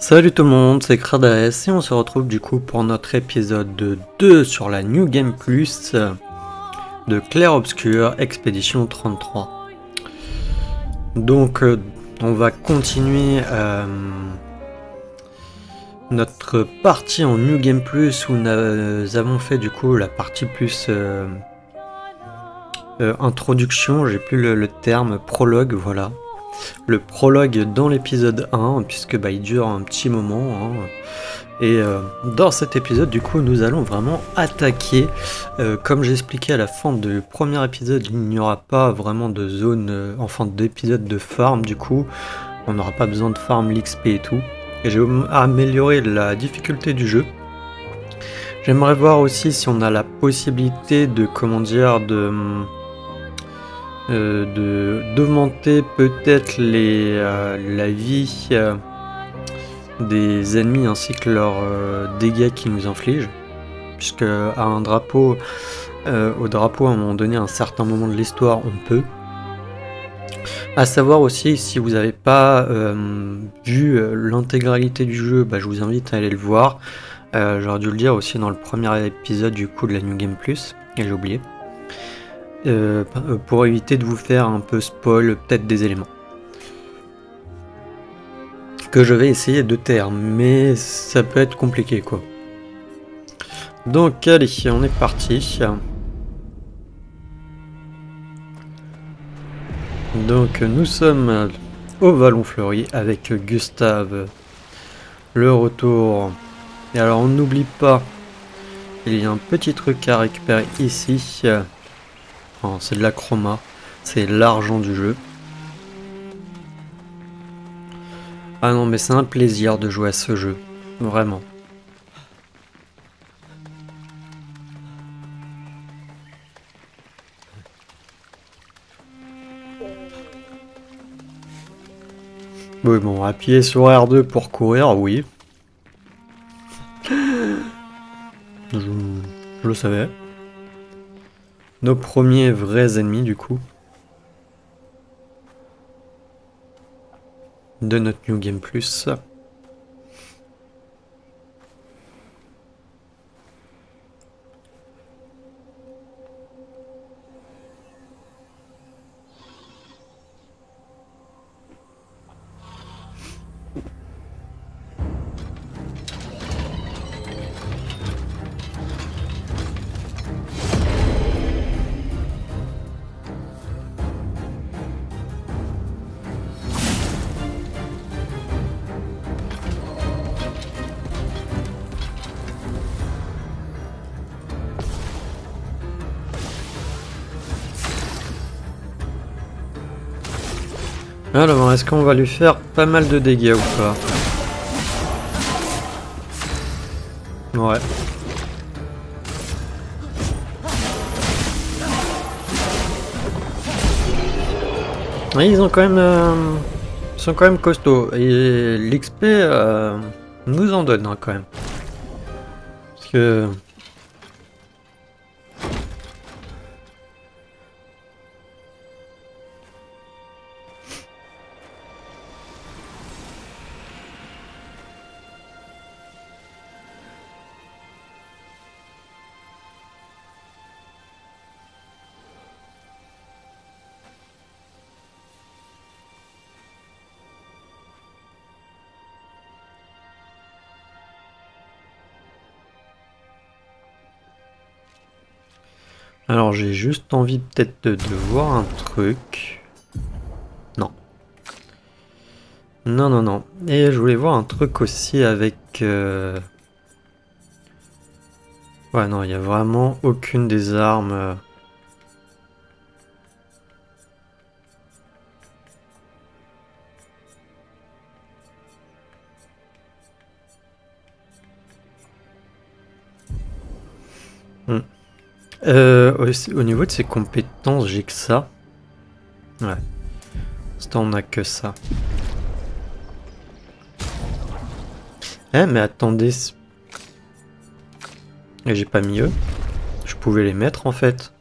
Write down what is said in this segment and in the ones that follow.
Salut tout le monde, c'est Kradaes et on se retrouve du coup pour notre épisode 2 sur la New Game Plus de Clair Obscur Expédition 33. Donc on va continuer notre partie en New Game Plus où nous avons fait du coup la partie plus introduction, j'ai plus le terme, prologue, voilà. Le prologue dans l'épisode 1, puisque il dure un petit moment. Et dans cet épisode, du coup, nous allons vraiment attaquer. Comme j'expliquais à la fin du premier épisode, il n'y aura pas vraiment de zone, enfin d'épisode de farm, du coup. On n'aura pas besoin de farm l'XP et tout. Et j'ai amélioré la difficulté du jeu. J'aimerais voir aussi si on a la possibilité de, d'augmenter peut-être la vie des ennemis ainsi que leurs dégâts qu'ils nous infligent, puisque à un drapeau, au drapeau à un moment donné, à un certain moment de l'histoire, on peut. À savoir aussi, si vous n'avez pas vu l'intégralité du jeu, je vous invite à aller le voir. J'aurais dû le dire aussi dans le premier épisode du coup de la New Game Plus, et j'ai oublié. Pour éviter de vous faire un peu spoil peut-être des éléments que je vais essayer de taire, mais ça peut être compliqué quoi. Donc allez, on est parti. Donc nous sommes au Vallon Fleuri avec Gustave, le retour. Et alors on n'oublie pas, il y a un petit truc à récupérer ici. C'est de la chroma, c'est l'argent du jeu. Ah non mais c'est un plaisir de jouer à ce jeu, vraiment. Oui bon, appuyer sur R2 pour courir, oui. Je le savais. Nos premiers vrais ennemis du coup. De notre New Game Plus. Alors, est-ce qu'on va lui faire pas mal de dégâts ou pas? Ouais. Et ils ont quand même, ils sont quand même costauds. Et l'XP nous en donne hein, quand même. Parce que alors j'ai juste envie peut-être de voir un truc. Non. Non, non, non. Et je voulais voir un truc aussi avec... Ouais, non, il n'y a vraiment aucune des armes... Au niveau de ses compétences, j'ai que ça. Ouais. C'est on a que ça. Eh, mais attendez. Et j'ai pas mis eux. Je pouvais les mettre en fait.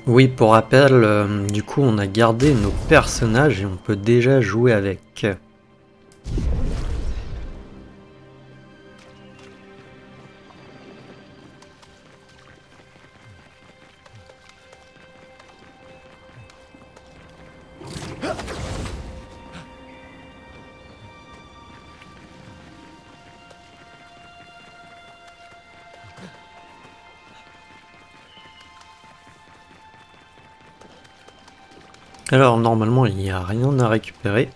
Oui, pour rappel, du coup, on a gardé nos personnages et on peut déjà jouer avec. Alors, normalement, il n'y a rien à récupérer.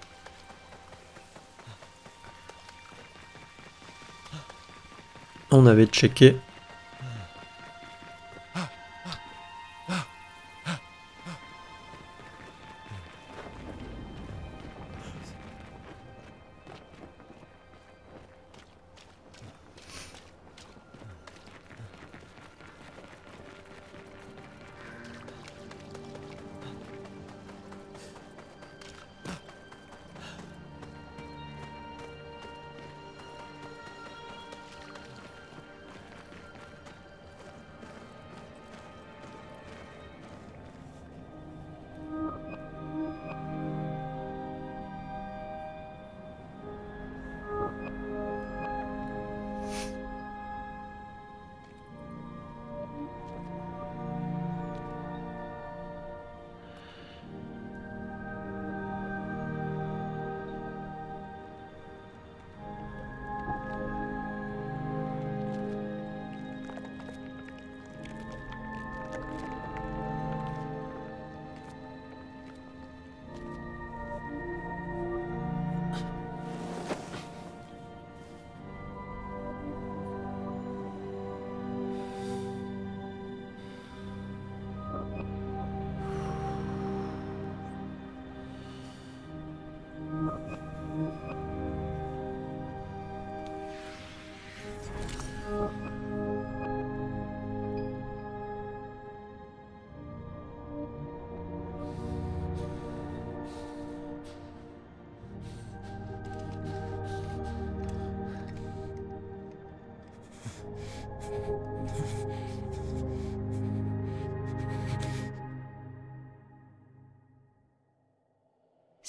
On avait checké.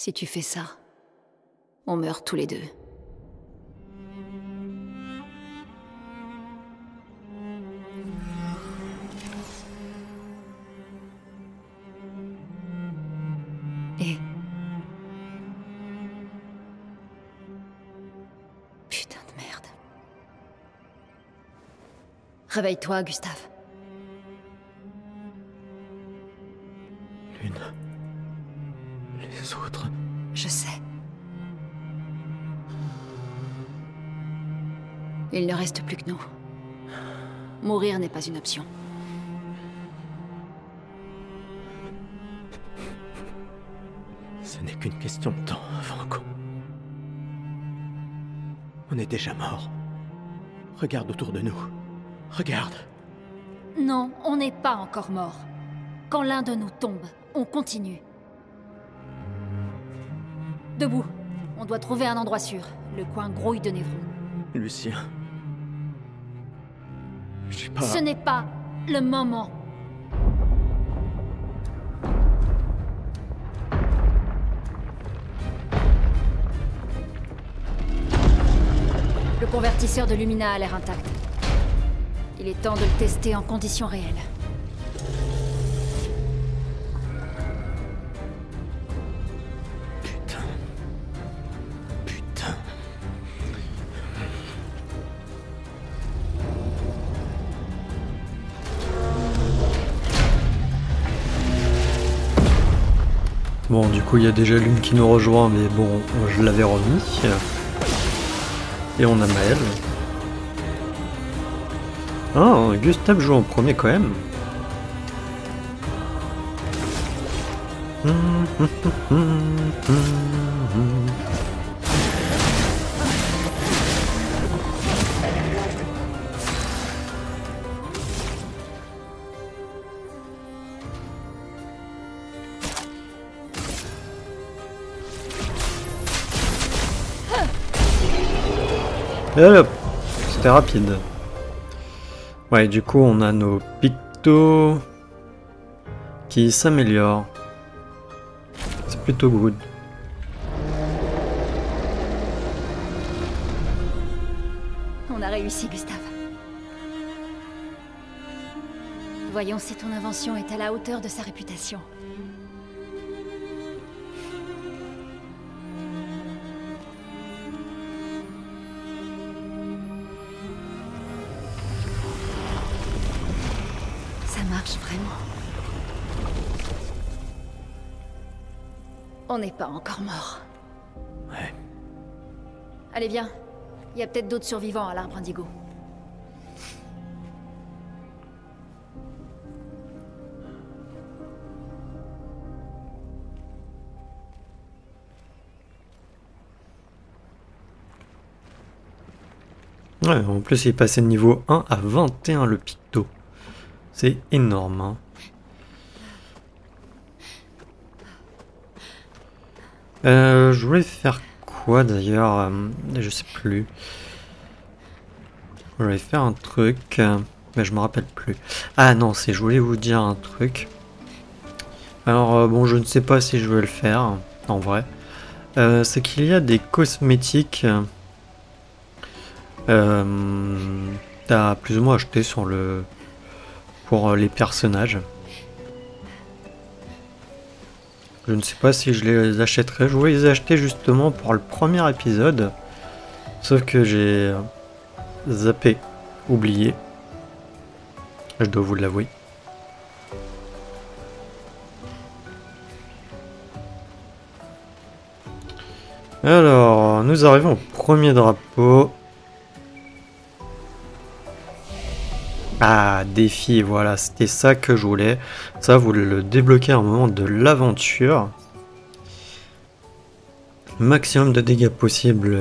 Si tu fais ça, on meurt tous les deux. Et... putain de merde. Réveille-toi, Gustave. Lune. Les autres... Je sais. Il ne reste plus que nous. Mourir n'est pas une option. Ce n'est qu'une question de temps, Franco. On est déjà mort. Regarde autour de nous. Regarde. Non, on n'est pas encore mort. Quand l'un de nous tombe, on continue. Debout. On doit trouver un endroit sûr. Le coin grouille de Névron. Lucien. J'ai pas... Ce n'est pas le moment. Le convertisseur de Lumina a l'air intact. Il est temps de le tester en conditions réelles. Putain. Putain. Bon, du coup, il y a déjà l'une qui nous rejoint, mais bon, je l'avais remis. Et on a Maël. Ah, Gustave joue en premier quand même. Et hop, c'était rapide. Ouais, du coup, on a nos pictos. qui s'améliore. C'est plutôt good. On a réussi, Gustave. Voyons si ton invention est à la hauteur de sa réputation. Ça marche vraiment. On n'est pas encore mort. Ouais. Allez, viens. Il y a peut-être d'autres survivants à l'arbre indigo. Ouais, en plus il est passé de niveau 1 à 21 le picto. C'est énorme. Hein. Je voulais faire quoi d'ailleurs, je sais plus. Je voulais faire un truc, mais je me rappelle plus. Ah non, c'est je voulais vous dire un truc. Alors bon, je ne sais pas si je vais le faire, en vrai. C'est qu'il y a des cosmétiques à plus ou moins acheter sur le pour les personnages. Je ne sais pas si je les achèterai. Je voulais les acheter justement pour le premier épisode. Sauf que j'ai zappé, oublié. Je dois vous l'avouer. Alors, nous arrivons au premier drapeau. Ah, défi, voilà, c'était ça que je voulais. Ça, vous le débloquez à un moment de l'aventure. Maximum de dégâts possible,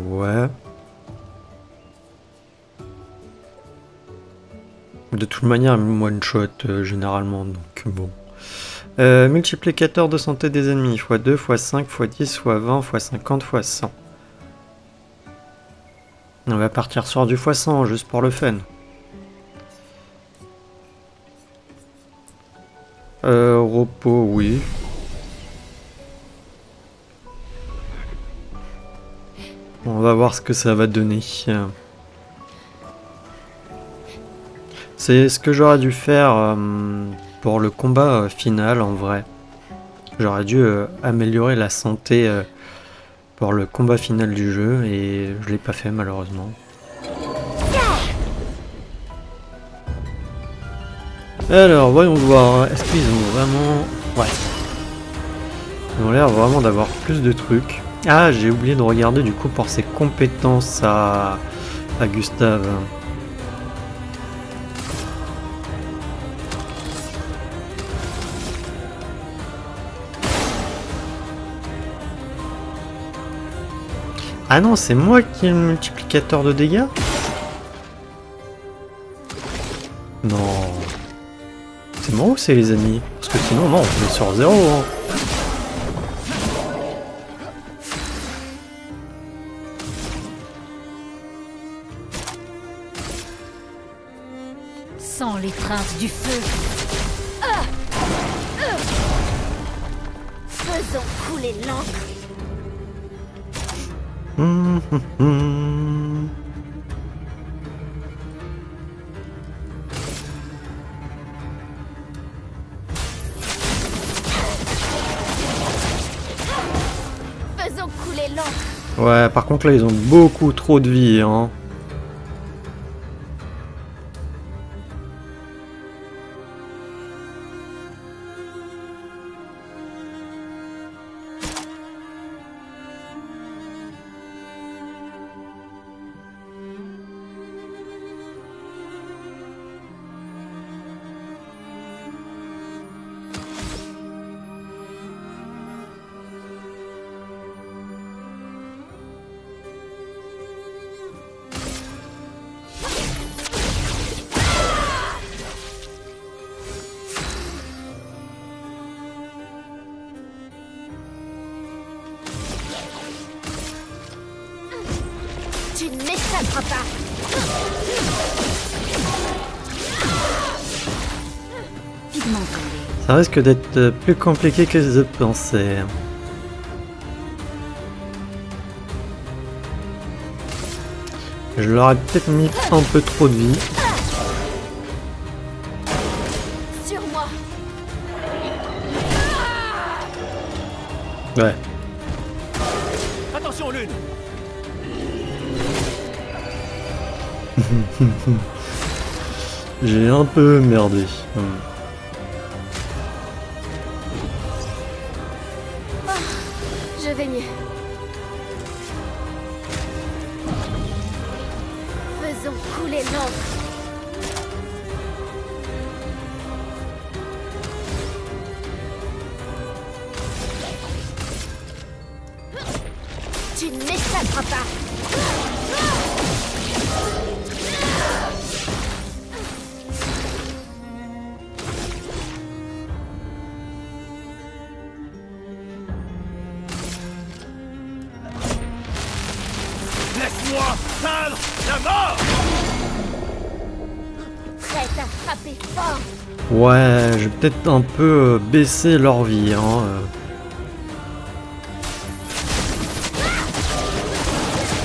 ouais. De toute manière, one shot généralement, donc bon. Multiplicateur de santé des ennemis, x2, x5, x10, x20, x50, x100. On va partir sur du x100, juste pour le fun. Repos, oui. On va voir ce que ça va donner. C'est ce que j'aurais dû faire pour le combat final en vrai. J'aurais dû améliorer la santé pour le combat final du jeu et je l'ai pas fait malheureusement. Alors voyons voir, est-ce qu'ils ont vraiment... Ouais. Ils ont l'air vraiment d'avoir plus de trucs. Ah, j'ai oublié de regarder du coup pour ses compétences à Gustave. Ah non, c'est moi qui ai le multiplicateur de dégâts? Non. C'est moi ou c'est les ennemis? Parce que sinon, non, on est sur 0. Hein. Sans l'étreinte du feu. Faisons couler l'encre. Faisons couler l'encre. Ouais, par contre là, ils ont beaucoup trop de vie, hein. Tu ne m'échapperas pas. Pigment tombé. Ça risque d'être plus compliqué que je pensais. Je leur ai peut-être mis un peu trop de vie. Sur moi. Ouais. Attention, Lune! J'ai un peu merdé. Je vais mieux. Faisons couler l'encre. Tu ne m'échapperas pas. Laisse-moi peindre la mort! Prête à frapper fort. Ouais, je vais peut-être un peu baisser leur vie. Hein.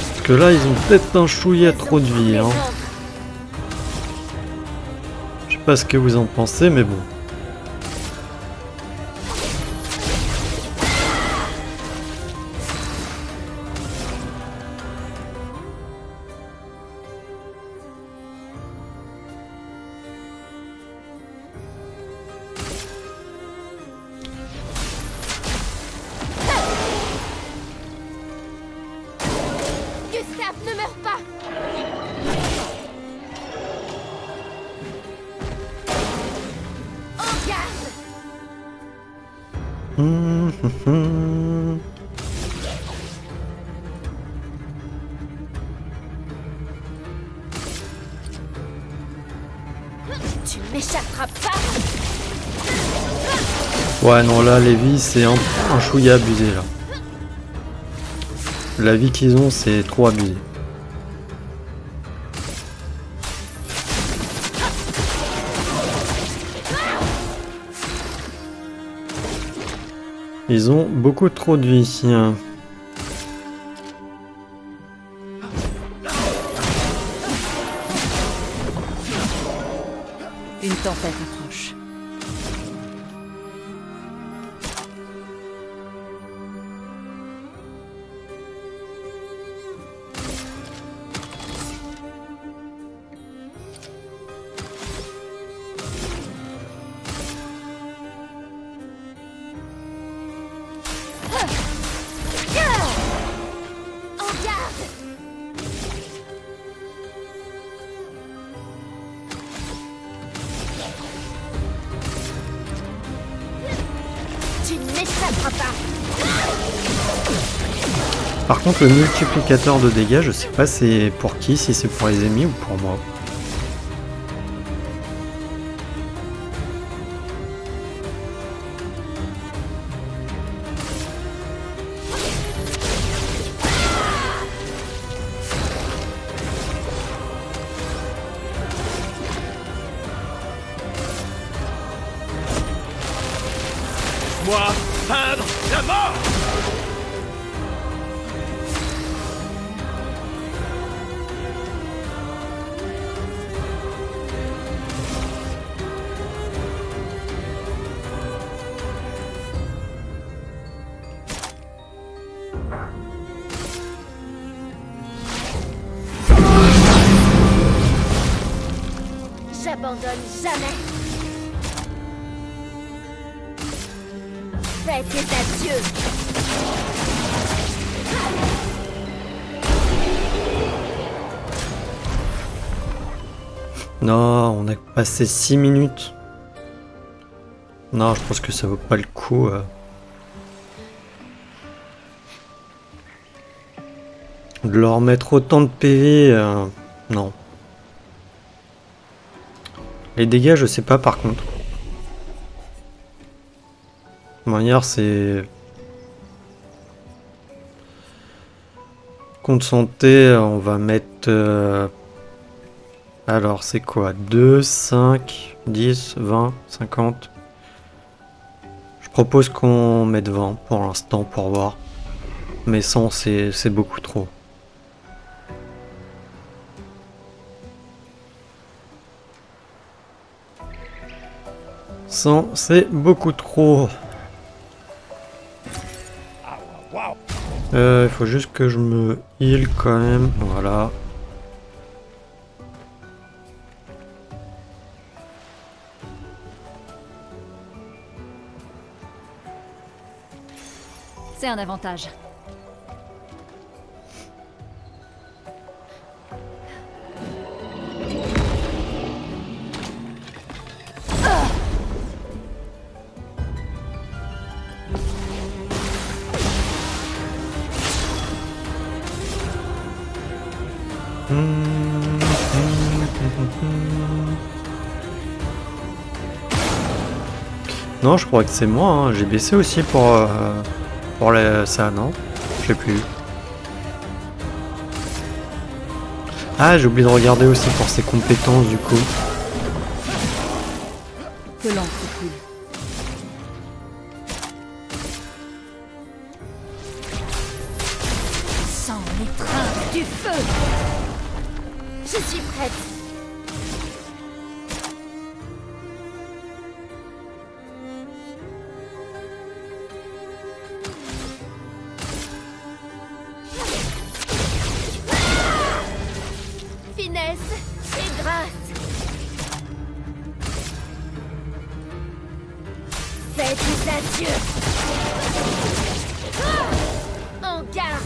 Parce que là, ils ont peut-être un chouïa trop de vie. Hein. Je sais pas ce que vous en pensez, mais bon. Gustave, ne meurs pas. En garde. Tu m'échapperas pas. Ouais, non, là, les vies, c'est un chouïa abusé, là. La vie qu'ils ont, c'est trop abusé. Ils ont beaucoup trop de vie. Hein. Une tempête approche. En garde. Tu ne m'échapperas pas. Par contre, le multiplicateur de dégâts, je sais pas c'est pour qui, si c'est pour les ennemis ou pour moi. Moi peindre la mort! J'abandonne jamais. Fais tes adieux. Non, on a passé 6 minutes. Non, je pense que ça vaut pas le coup. De leur mettre autant de PV, non. Les dégâts, je sais pas par contre. De manière, c'est... Compte santé, on va mettre... Alors, c'est quoi? 2, 5, 10, 20, 50... Je propose qu'on mette 20 pour l'instant pour voir. Mais 100 c'est beaucoup trop. 100 c'est beaucoup trop. Il faut juste que je me heal quand même. Voilà. C'est un avantage. Non, je crois que c'est moi, hein. J'ai baissé aussi pour ça, non? Je sais plus. Ah, j'ai oublié de regarder aussi pour ses compétences du coup. Que l'encre coule. Sans l'étreinte du feu. Je suis prête. Finesse et grâce. Faites tes adieux. En garde.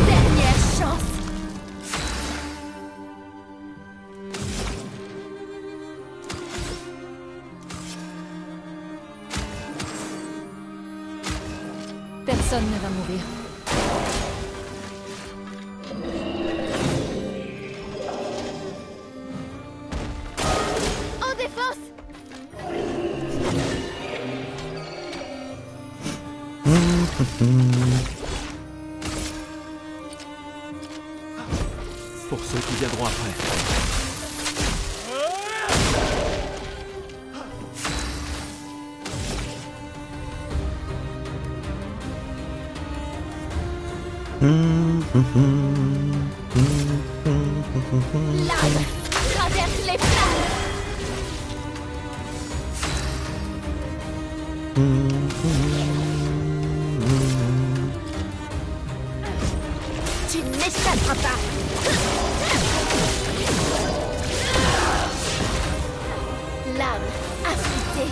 Dernière chance. Personne ne va mourir. En défense. Pour ceux qui viendront après. L'âme traverse les flammes. Tu n'échapperas pas. L'âme affûtée.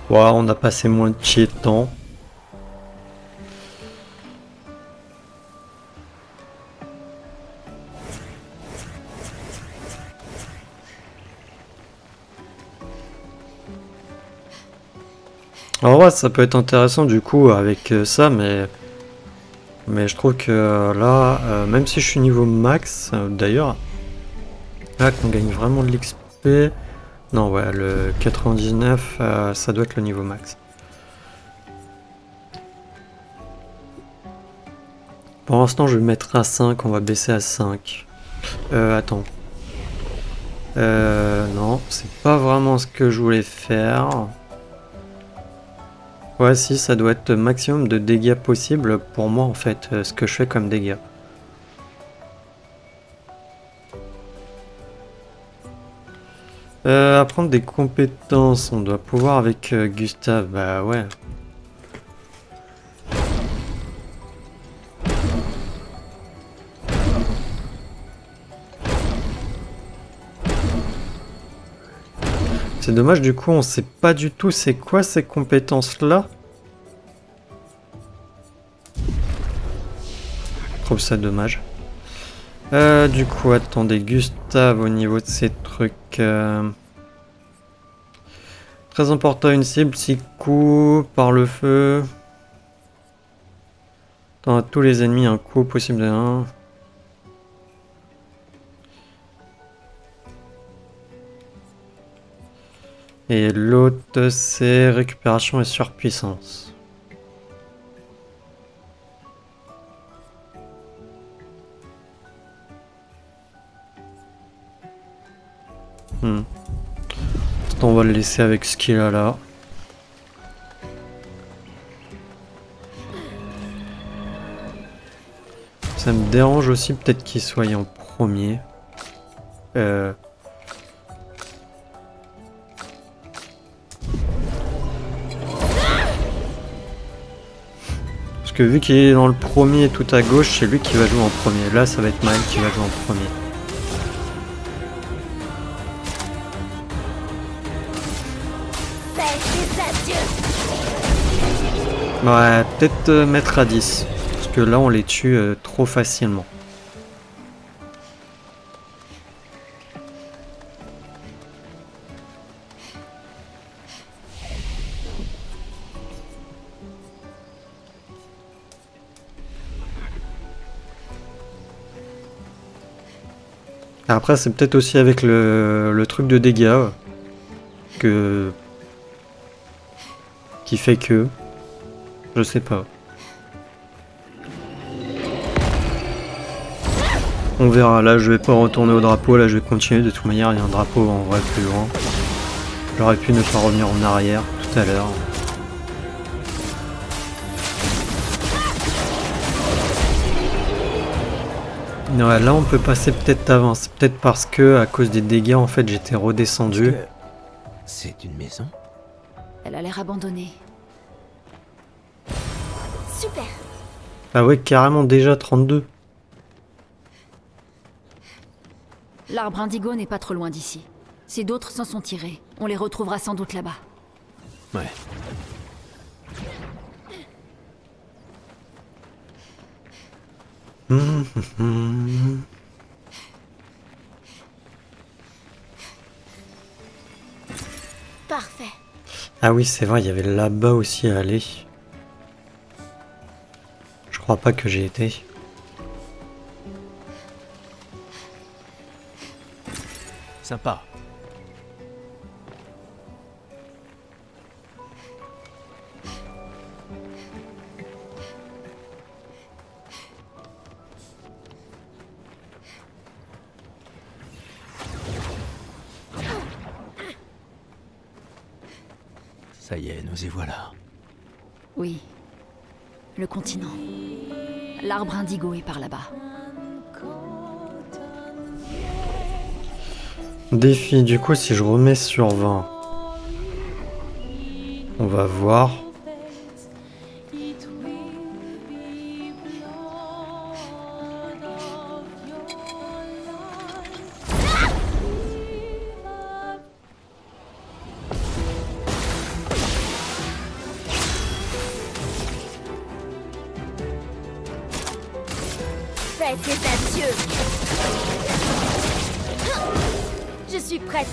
Wow, on a passé moins de temps. En vrai, ça peut être intéressant du coup avec ça, mais je trouve que là, même si je suis niveau max, d'ailleurs, là qu'on gagne vraiment de l'XP. Non, ouais, le 99, ça doit être le niveau max. Pour l'instant, je vais mettre à 5, on va baisser à 5. Attends. Non, c'est pas vraiment ce que je voulais faire. Ouais, si, ça doit être maximum de dégâts possible pour moi, en fait, ce que je fais comme dégâts. Apprendre des compétences, on doit pouvoir avec Gustave, bah ouais. C'est dommage, du coup, on sait pas du tout c'est quoi ces compétences-là. Je trouve ça dommage. Du coup, attendez, Gustave, au niveau de ces trucs... Très important, une cible, 6 coups par le feu. Infligeant à tous les ennemis un coup possible de 1. Et l'autre, c'est récupération et surpuissance. On va le laisser avec ce qu'il a là. Ça me dérange aussi peut-être qu'il soit en premier. Parce que vu qu'il est dans le premier tout à gauche, c'est lui qui va jouer en premier. Là, ça va être Maël qui va jouer en premier. Ouais, peut-être mettre à 10. Parce que là, on les tue trop facilement. Après, c'est peut-être aussi avec le truc de dégâts qui fait que... Je sais pas. On verra. Là, je vais pas retourner au drapeau. Là, je vais continuer. De toute manière, il y a un drapeau en vrai plus loin. J'aurais pu ne pas revenir en arrière tout à l'heure. Ouais, là, on peut passer peut-être avant. C'est peut-être parce que, à cause des dégâts, en fait, j'étais redescendu. C'est une maison? Elle a l'air abandonnée. Super. Ah ouais, carrément déjà 32. L'arbre indigo n'est pas trop loin d'ici. Si d'autres s'en sont tirés, on les retrouvera sans doute là-bas. Ouais. Parfait. Ah oui, c'est vrai, il y avait là-bas aussi à aller. Je crois pas que j'y étais. Sympa. Ça y est, nous y voilà. Oui. Le continent. L'arbre indigo est par là-bas. Défi, du coup, si je remets sur 20, on va voir. Faites les adieux. Je suis prête.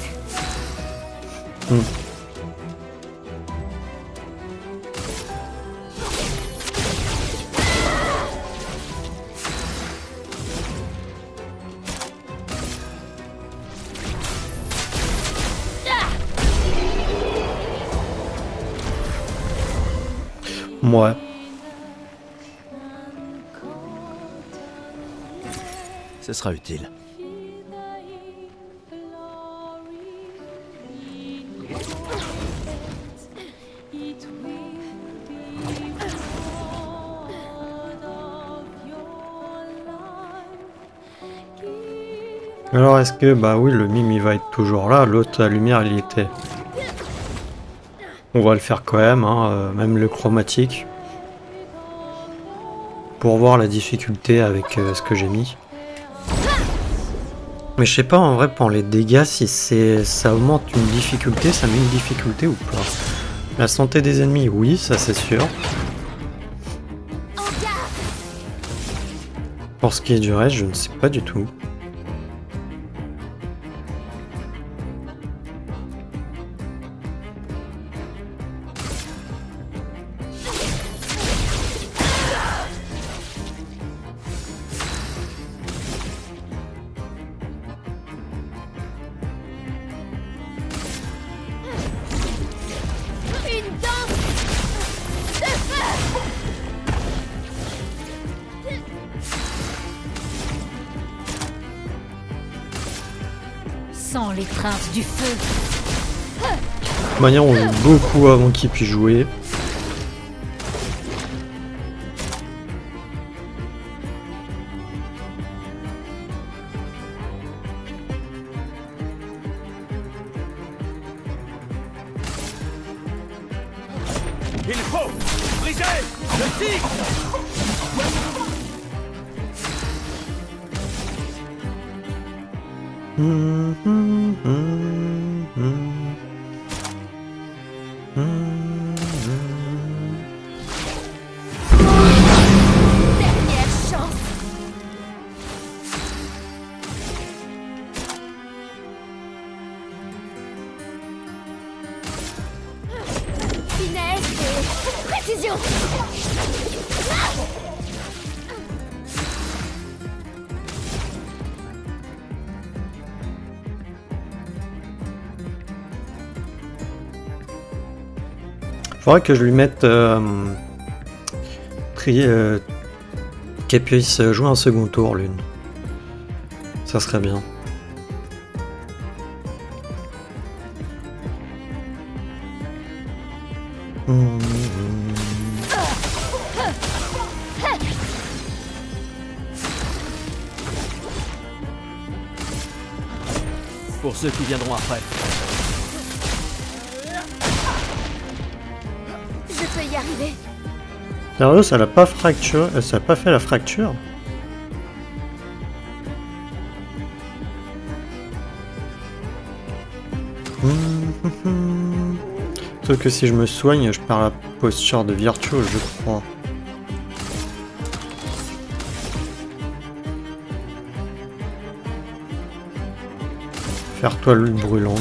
Ouais. Ce sera utile. Alors est-ce que, bah oui, le mime il va être toujours là, l'autre la lumière il y était. On va le faire quand même, hein, même le chromatique. Pour voir la difficulté avec ce que j'ai mis. Mais je sais pas en vrai pour les dégâts si ça augmente une difficulté, ça met une difficulté ou pas. La santé des ennemis, oui, ça c'est sûr. Pour ce qui est du reste, je ne sais pas du tout. Sans l'étreinte du feu. De toute manière, on joue beaucoup avant qu'il puisse jouer. Il faut briser le tigre. Dernière chance. Finesse et précision. Faudrait que je lui mette qu'elle puisse jouer un second tour l'une. Ça serait bien. Pour ceux qui viendront après. Je peux y arriver. Sérieux, ça l'a pas fracturé, ça a pas fait la fracture. Sauf que si je me soigne, je perds la posture de virtuose, je crois. Faire toile brûlante.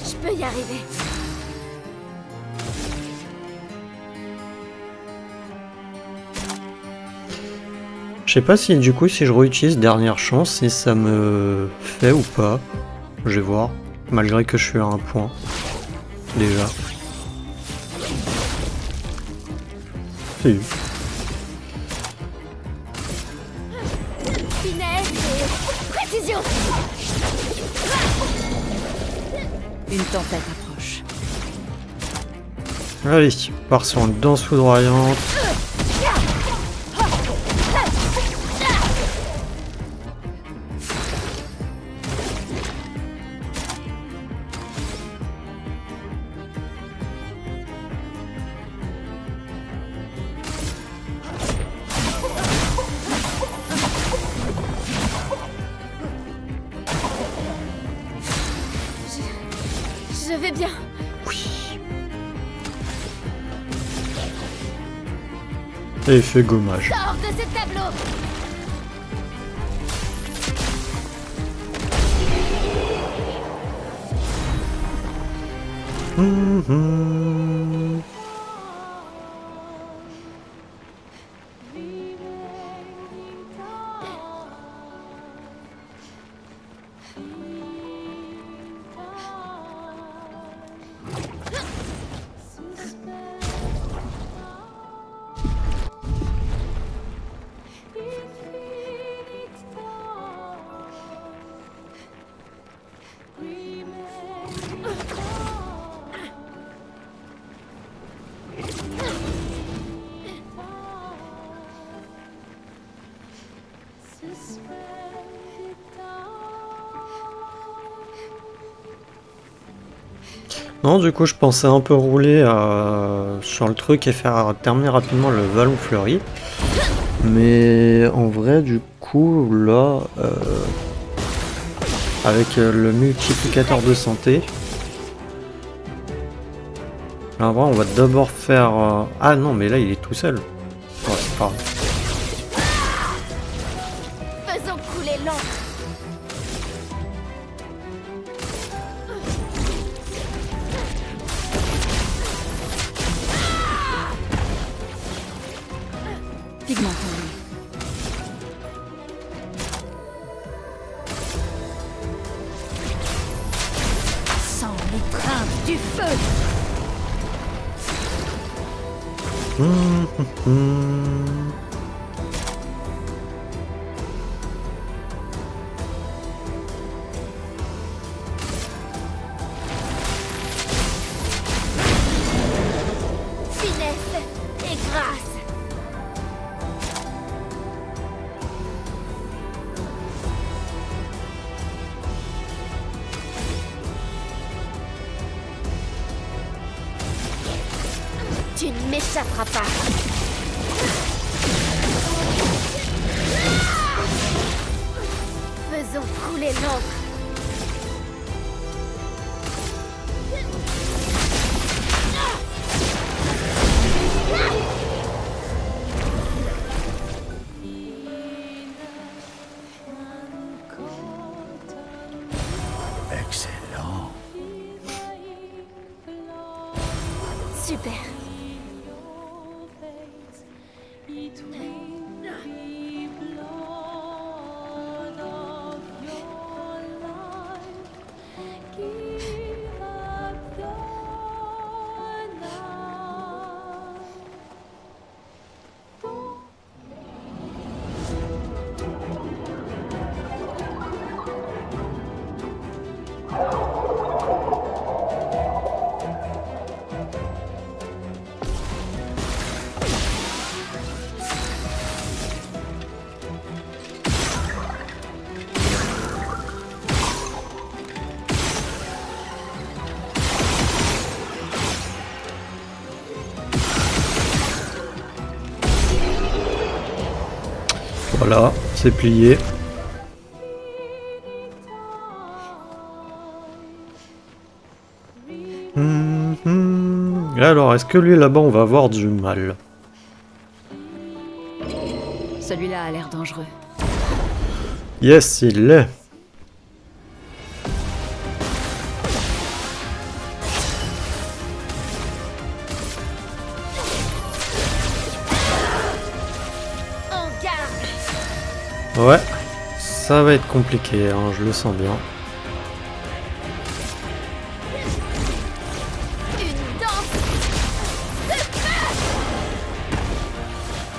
Je peux y arriver. Je sais pas si du coup si je réutilise dernière chance, si ça me fait ou pas. Je vais voir. Malgré que je suis à un point. Déjà. Si. Finesse et précision. Une tempête approche. Allez, on part sur une danse foudroyante. Je vais bien. Oui. Effet gommage. Sors de ce tableau. Non, du coup, je pensais un peu rouler sur le truc et faire terminer rapidement le Vallon Fleuri. Mais en vrai, du coup, là, avec le multiplicateur de santé, là, en vrai, on va d'abord faire... Ah non, mais là, il est tout seul. Ouais, c'est pas grave. Faisons couler l'encre. Pigment en lui. Sans l'étreinte du feu. Tu ne m'échapperas pas. Faisons couler l'encre. Excellent. Super. Voilà, c'est plié. Et alors, est-ce que lui là-bas on va avoir du mal? Celui-là a l'air dangereux. Yes, il l'est. En garde. Ouais, ça va être compliqué, hein, je le sens bien. Une danse.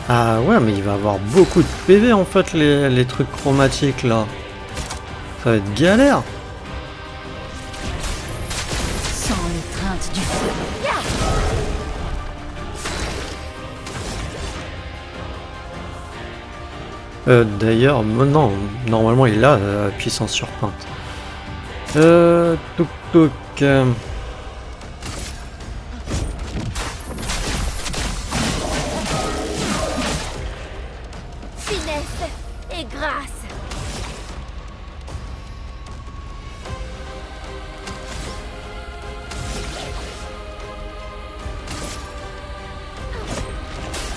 Ah ouais, mais il va avoir beaucoup de PV en fait, les trucs chromatiques là. Ça va être galère. Sans l'étreinte du feu. D'ailleurs, non, normalement il a puissance sur pointe. Touk touk. Finesse et grâce.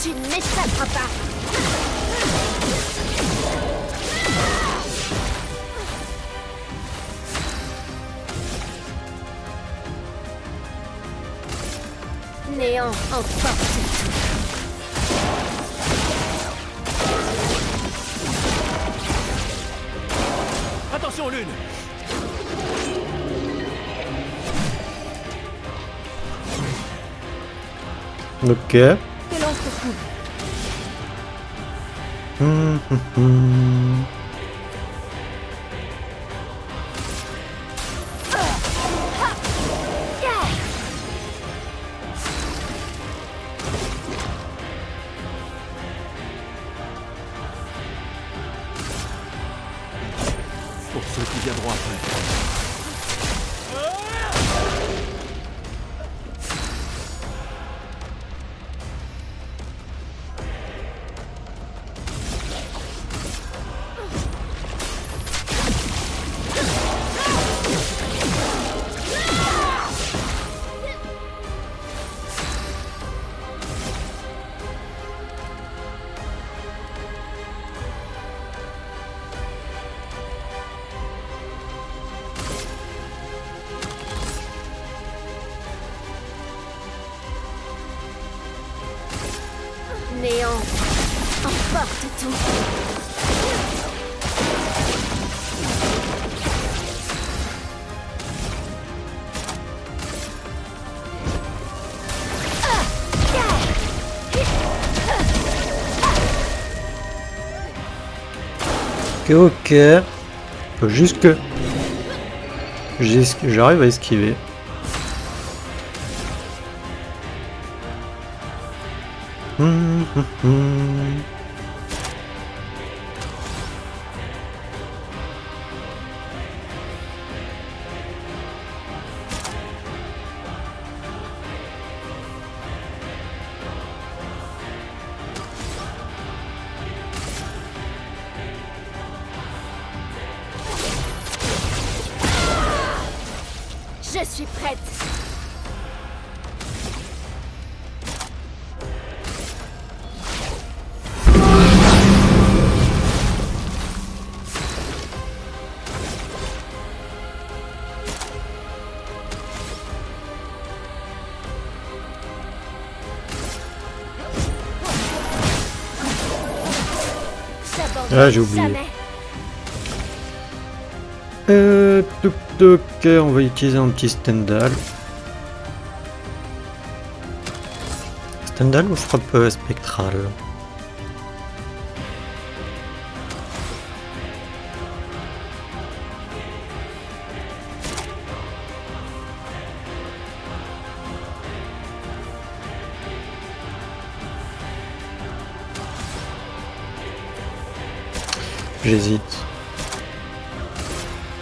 Tu ne m'échapperas pas. Néant emporte tout. Attention, Lune. Ok. Que l'on se trouve. Pour ceux qui viendront après. Néant emporte tout. Ok. Faut juste que j'arrive à esquiver. Je suis prête. Ah, j'ai oublié. Toc toc, on va utiliser un petit Stendhal. Stendhal ou frappe spectrale? J'hésite.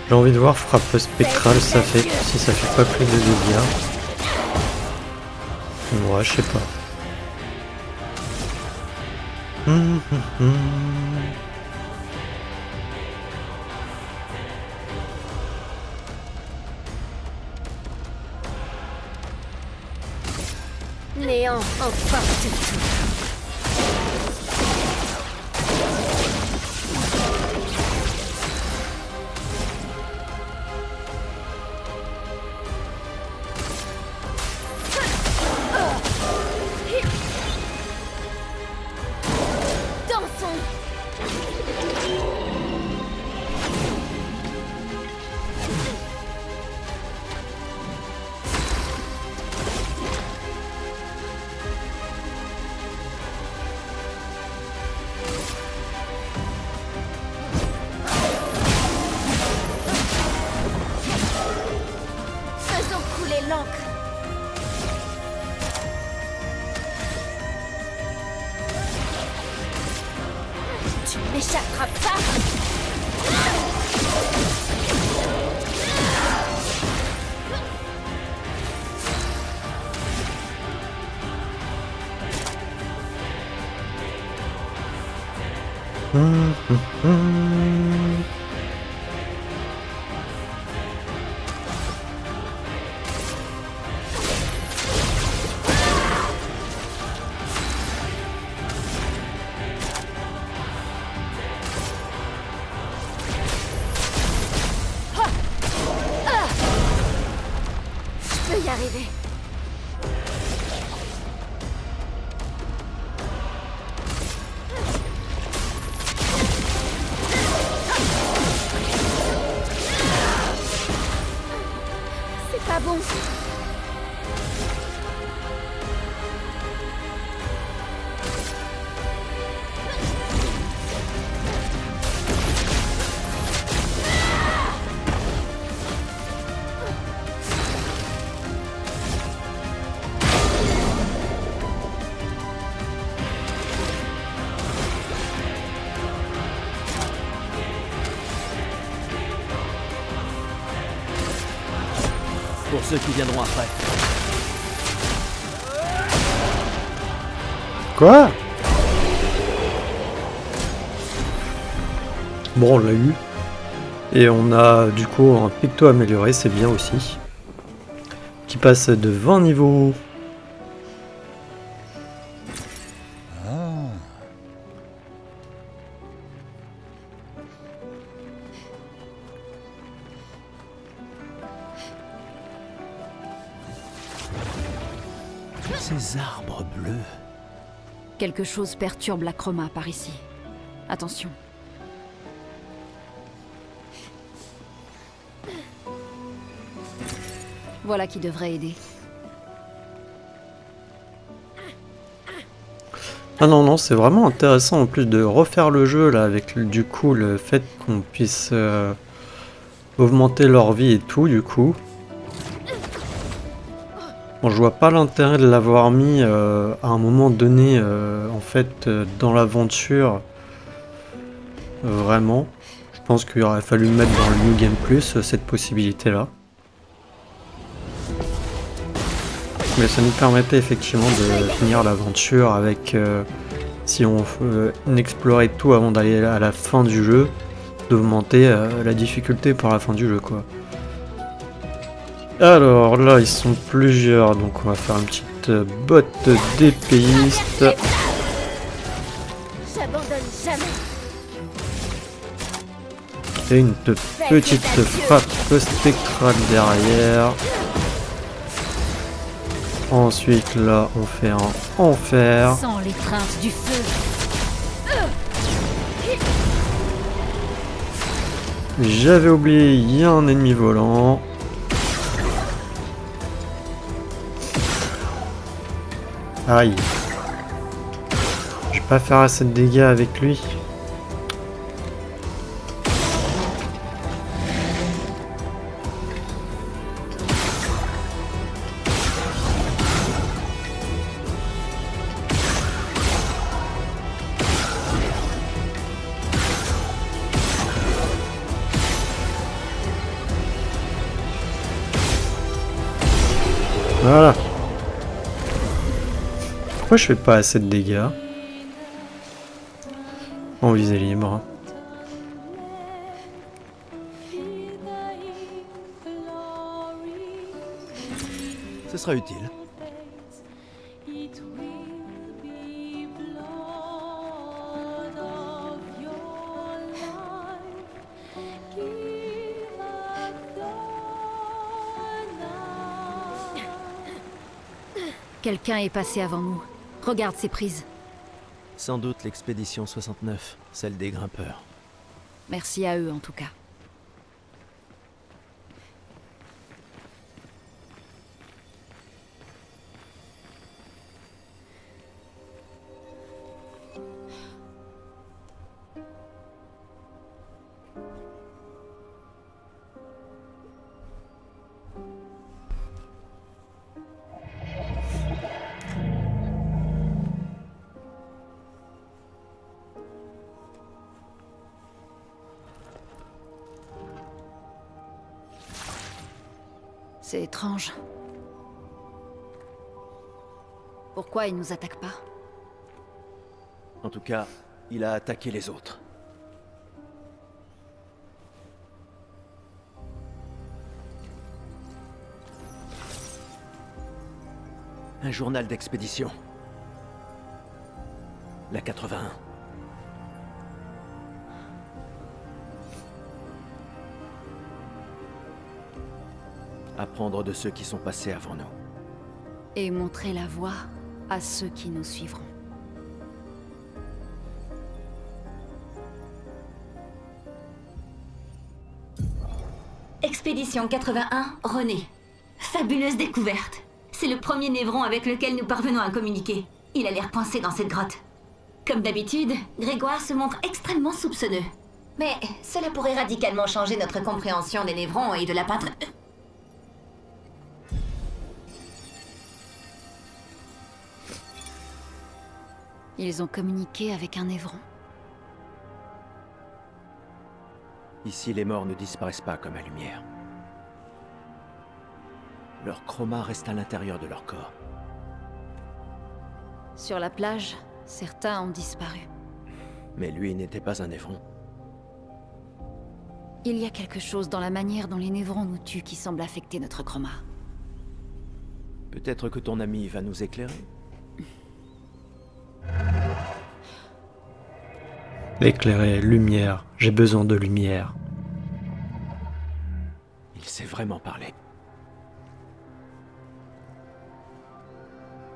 J'ai envie de voir frappe spectrale, ça fait si ça fait pas plus de dégâts. Ouais, je sais pas. Néant emporte tout. Tu m'échapperas pas. Je peux y arriver. C'est pas bon. Pour ceux qui viendront après. Quoi? Bon, on l'a eu. Et on a du coup un picto amélioré, c'est bien aussi. Qui passe de 20 niveaux. Ces arbres bleus. Quelque chose perturbe la chroma par ici. Attention. Voilà qui devrait aider. Ah non, non, c'est vraiment intéressant en plus de refaire le jeu là avec du coup le fait qu'on puisse augmenter leur vie et tout du coup. Bon, je vois pas l'intérêt de l'avoir mis à un moment donné en fait dans l'aventure. Vraiment. Je pense qu'il aurait fallu mettre dans le New Game Plus cette possibilité là. Mais ça nous permettait effectivement de finir l'aventure avec, si on explorait tout avant d'aller à la fin du jeu, d'augmenter la difficulté pour la fin du jeu quoi. Alors là, ils sont plusieurs, donc on va faire une petite botte d'épéiste. J'abandonne jamais. Et une petite frappe spectrale derrière. Ensuite, là, on fait un enfer. Sans l'étreinte du feu. J'avais oublié, il y a un ennemi volant. Aïe. Je vais pas faire assez de dégâts avec lui. Voilà. Pourquoi je fais pas assez de dégâts? En visée libre. Ce sera utile. Quelqu'un est passé avant nous. Regarde ces prises. Sans doute l'expédition 69, celle des grimpeurs. Merci à eux en tout cas. C'est étrange. Pourquoi il nous attaque pas? En tout cas, il a attaqué les autres. Un journal d'expédition. La 81. Apprendre de ceux qui sont passés avant nous. Et montrer la voie à ceux qui nous suivront. Expédition 81, René. Fabuleuse découverte. C'est le premier névron avec lequel nous parvenons à communiquer. Il a l'air coincé dans cette grotte. Comme d'habitude, Grégoire se montre extrêmement soupçonneux. Mais cela pourrait radicalement changer notre compréhension des névrons et de la patrie. Ils ont communiqué avec un névron. Ici, les morts ne disparaissent pas comme la lumière. Leur chroma reste à l'intérieur de leur corps. Sur la plage, certains ont disparu. Mais lui n'était pas un névron. Il y a quelque chose dans la manière dont les névrons nous tuent qui semble affecter notre chroma. Peut-être que ton ami va nous éclairer. L'éclairer, lumière. J'ai besoin de lumière. Il sait vraiment parler.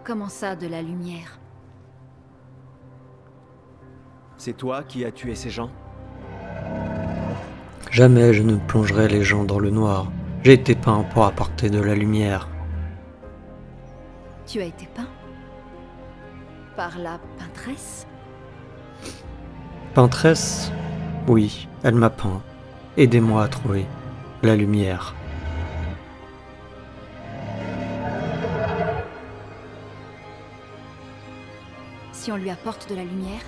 Comment ça, de la lumière? C'est toi qui as tué ces gens? Jamais je ne plongerai les gens dans le noir. J'ai été peint pour apporter de la lumière. Tu as été peint? Par la peintresse? Peintresse? Oui, elle m'a peint. Aidez-moi à trouver la lumière. Si on lui apporte de la lumière,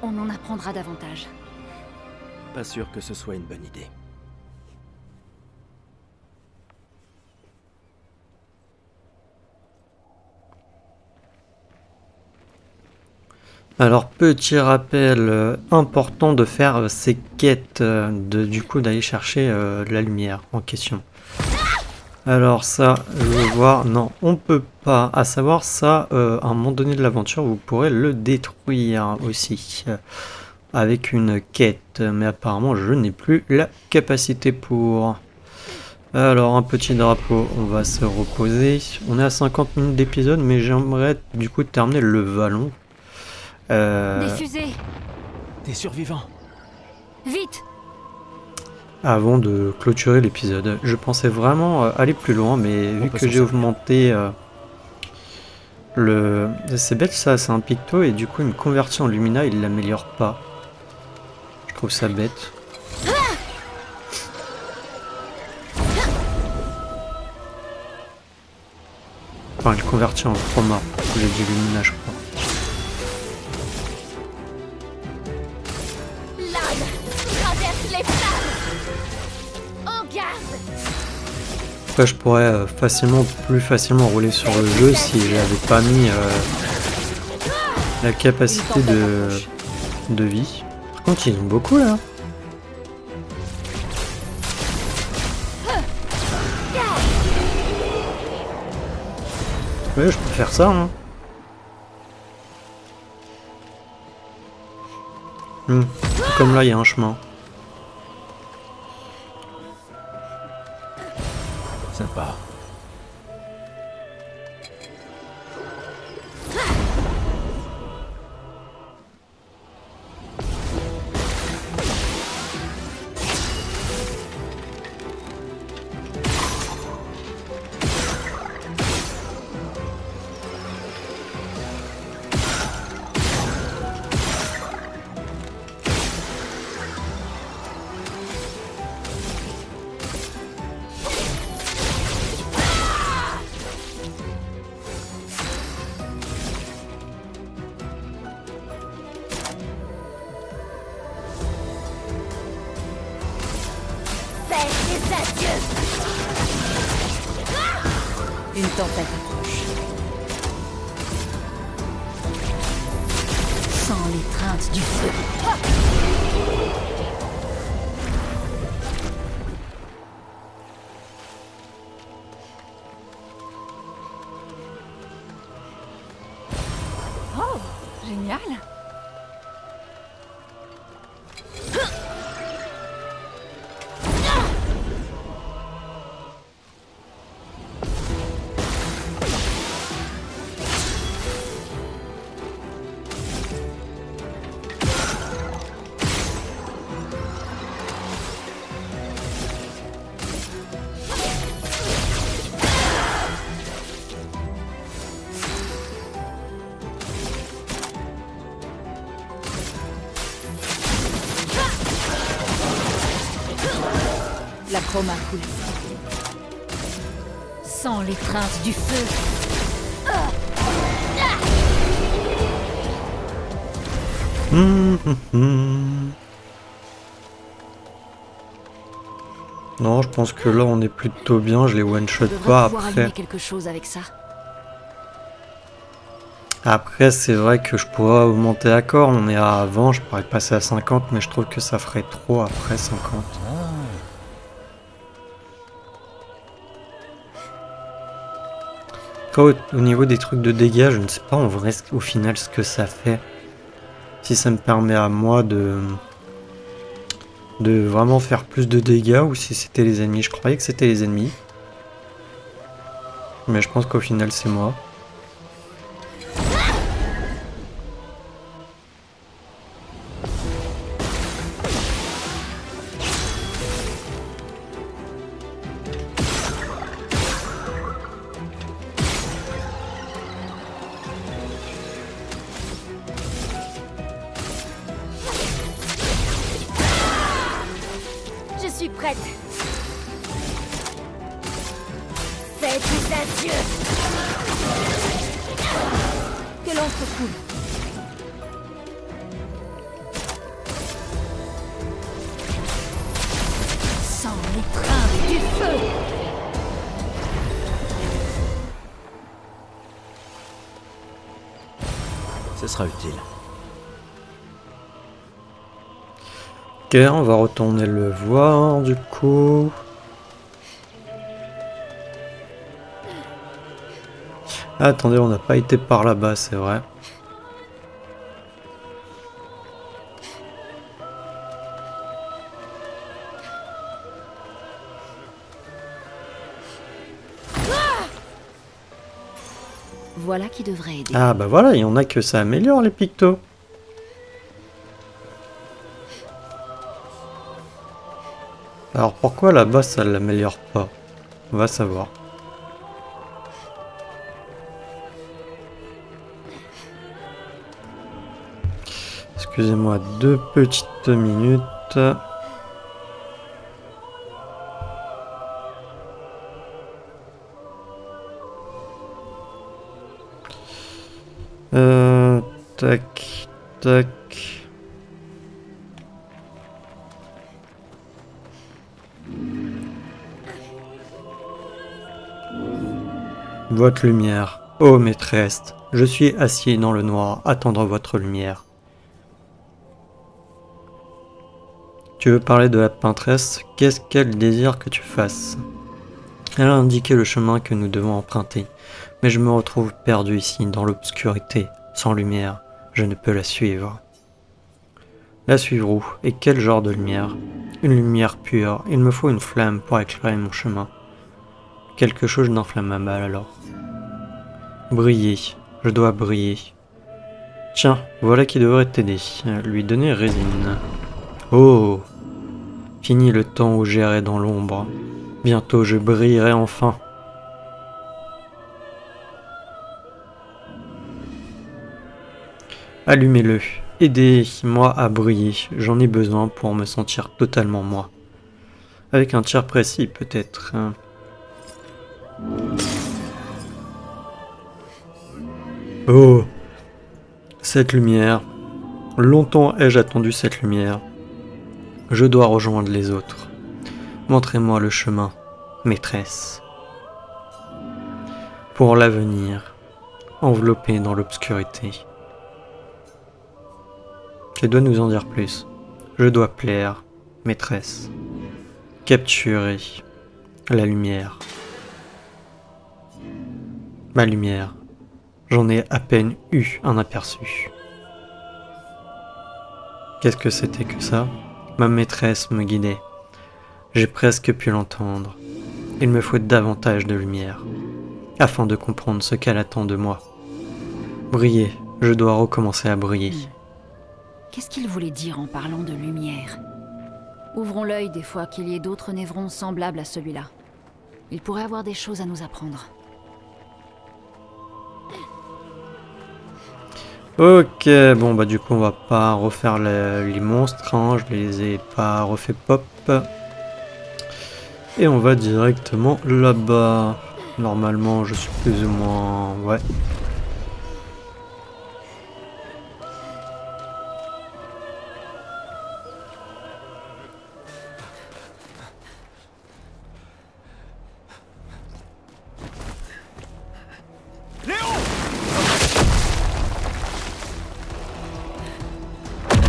on en apprendra davantage. Pas sûr que ce soit une bonne idée. Alors, petit rappel important de faire ces quêtes, du coup d'aller chercher la lumière en question. Alors ça, je veux voir. Non, on peut pas. À savoir ça, à un moment donné de l'aventure, vous pourrez le détruire aussi. Avec une quête. Mais apparemment, je n'ai plus la capacité pour. Alors, un petit drapeau, on va se reposer. On est à 50 minutes d'épisode, mais j'aimerais du coup terminer le vallon. Des fusées! Des survivants. Vite! Avant de clôturer l'épisode. Je pensais vraiment aller plus loin, mais vu que j'ai augmenté le... C'est bête ça, c'est un picto, et du coup il me convertit en Lumina, il l'améliore pas. Je trouve ça bête. Enfin, il convertit en chroma. J'ai dit Lumina, je crois. Après, je pourrais plus facilement rouler sur le jeu si j'avais pas mis la capacité de vie. Par contre, ils ont beaucoup là. Ouais, je peux faire ça. Hein. Comme là, il y a un chemin. Sympa. Une tempête approche. Sans l'étreinte du feu. Oh, génial! La chroma coule. Sans l'étreinte du feu. Non, je pense que là on est plutôt bien, je les one-shot pas après. Quelque chose avec ça. Après, c'est vrai que je pourrais augmenter à corps, on est à 20, je pourrais passer à 50, mais je trouve que ça ferait trop après 50. Après, au niveau des trucs de dégâts, je ne sais pas en vrai au final ce que ça fait. Si ça me permet à moi de vraiment faire plus de dégâts ou si c'était les ennemis. Je croyais que c'était les ennemis. Mais je pense qu'au final c'est moi. Je suis prête. Faites tes adieux. Que l'encre coule. Sans l'étreinte du feu. Ce sera utile. Ok, on va retourner le voir du coup. Ah, attendez, on n'a pas été par là-bas, c'est vrai. Voilà qui devrait aider. Ah bah voilà, il y en a que ça améliore les pictos. Alors pourquoi là-bas ça l'améliore pas? On va savoir. Excusez-moi 2 petites minutes. Tac, tac. Votre lumière. Ô maîtresse, je suis assis dans le noir, attendre votre lumière. Tu veux parler de la peintresse? Qu'est-ce qu'elle désire que tu fasses? Elle a indiqué le chemin que nous devons emprunter, mais je me retrouve perdu ici, dans l'obscurité, sans lumière. Je ne peux la suivre. La suivre où? Et quel genre de lumière? Une lumière pure. Il me faut une flamme pour éclairer mon chemin. Quelque chose d'inflammable alors. Briller. Je dois briller. Tiens, voilà qui devrait t'aider. Lui donner résine. Oh! Fini le temps où j'errais dans l'ombre. Bientôt je brillerai enfin. Allumez-le. Aidez-moi à briller. J'en ai besoin pour me sentir totalement moi. Avec un tir précis peut-être. Oh! Cette lumière. Longtemps ai-je attendu cette lumière. Je dois rejoindre les autres. Montrez-moi le chemin, maîtresse. Pour l'avenir, enveloppé dans l'obscurité. Tu dois nous en dire plus. Je dois plaire, maîtresse. Capturer la lumière. Ma lumière. J'en ai à peine eu un aperçu. Qu'est-ce que c'était que ça? Ma maîtresse me guidait. J'ai presque pu l'entendre. Il me faut davantage de lumière, afin de comprendre ce qu'elle attend de moi. Briller, je dois recommencer à briller. Qu'est-ce qu'il voulait dire en parlant de lumière? Ouvrons l'œil des fois qu'il y ait d'autres névrons semblables à celui-là. Il pourrait avoir des choses à nous apprendre. Ok, bon bah du coup on va pas refaire les monstres, hein, je les ai pas refait pop. Et on va directement là-bas. Normalement je suis plus ou moins... ouais.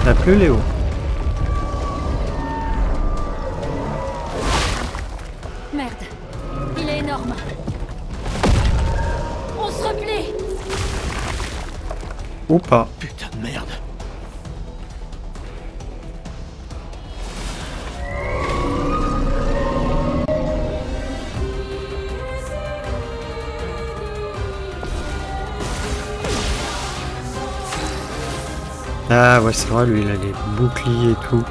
T'as plus Léo. Merde, il est énorme. On se replie. Ou pas. Putain de merde. Ah ouais c'est vrai, lui il a des boucliers et tout.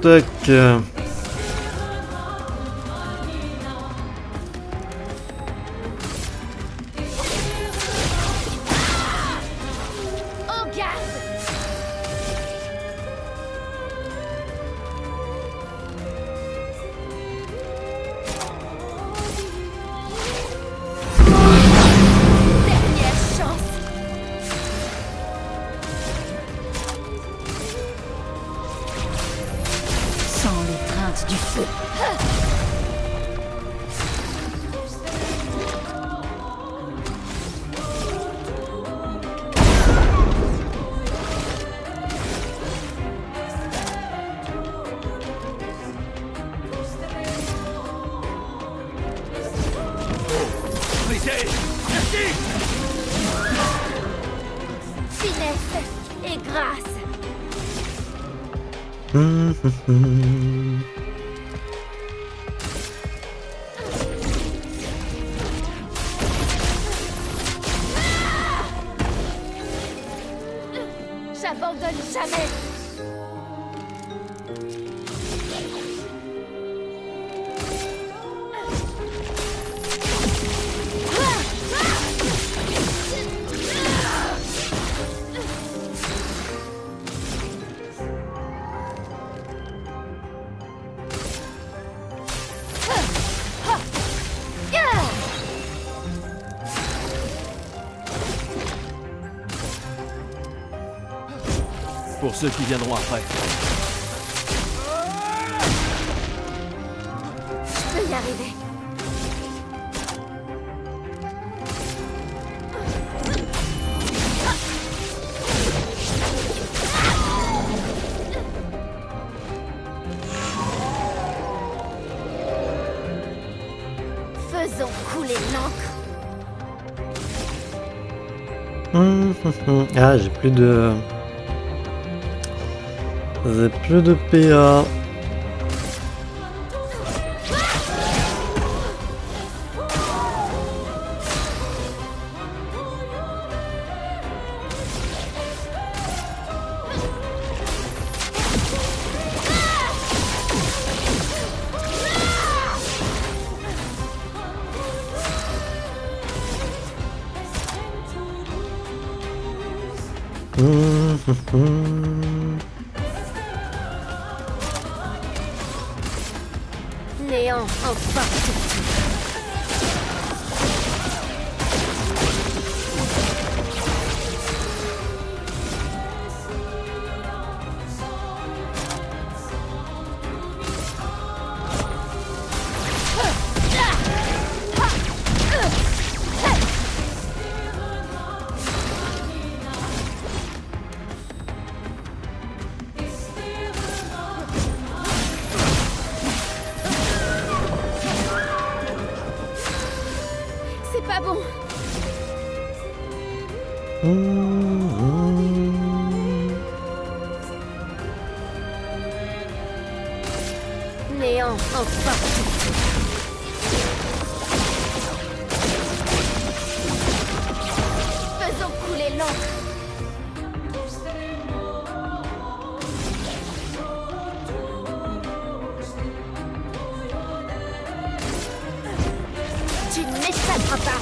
Tac. Oh garde. Dernière chance. Sans le Vérité. Merci. Finesse et grâce. J'abandonne jamais. Pour ceux qui viendront après. Je peux y arriver. Faisons couler l'encre. Ah, j'ai plus de... J'ai plus de PA. Néant emporte. C'est pas bon. Néant emporte. Faisons couler l'encre. Tu n'échapperas pas.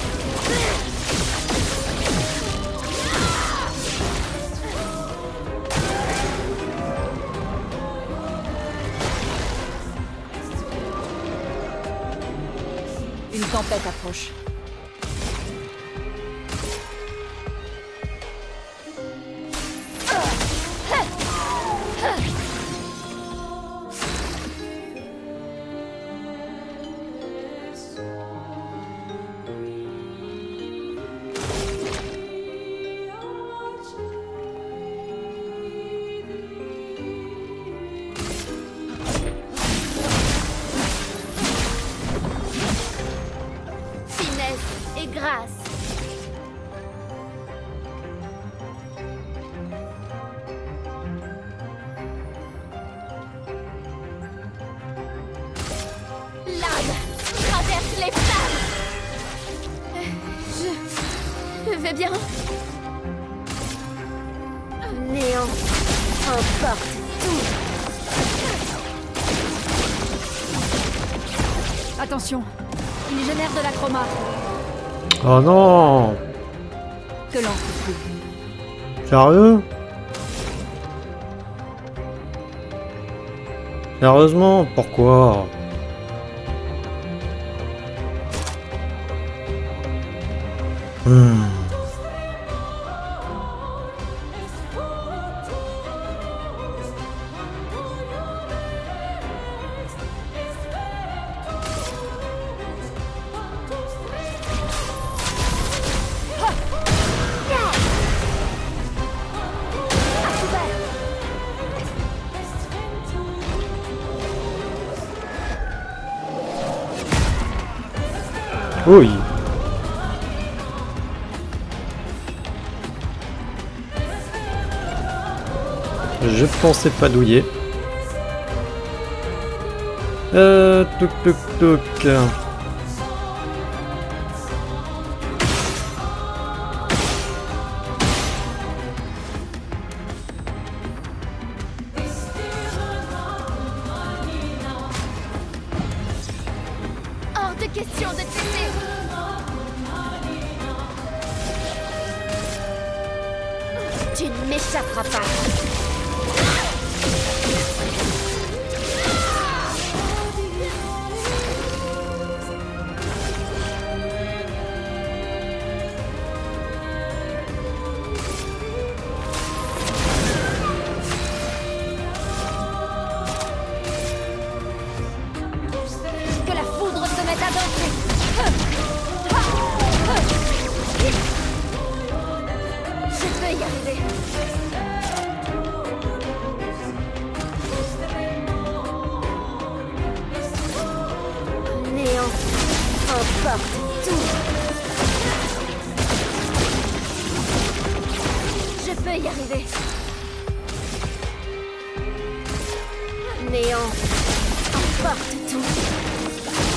Une tempête approche. Finesse et grâce. L'âme traverse les flammes. Je vais bien. Néant emporte tout. Attention, il génère de la chroma. Oh non! Que l'encre coule. Sérieux? Sérieusement, pourquoi? Oui. Je pensais pas douiller. Toc toc toc. Hors de question de te laisser. Tu ne m'échapperas pas. Que la foudre se mette à danser. Je peux y arriver. Néant emporte tout. Je peux y arriver. Néant emporte tout.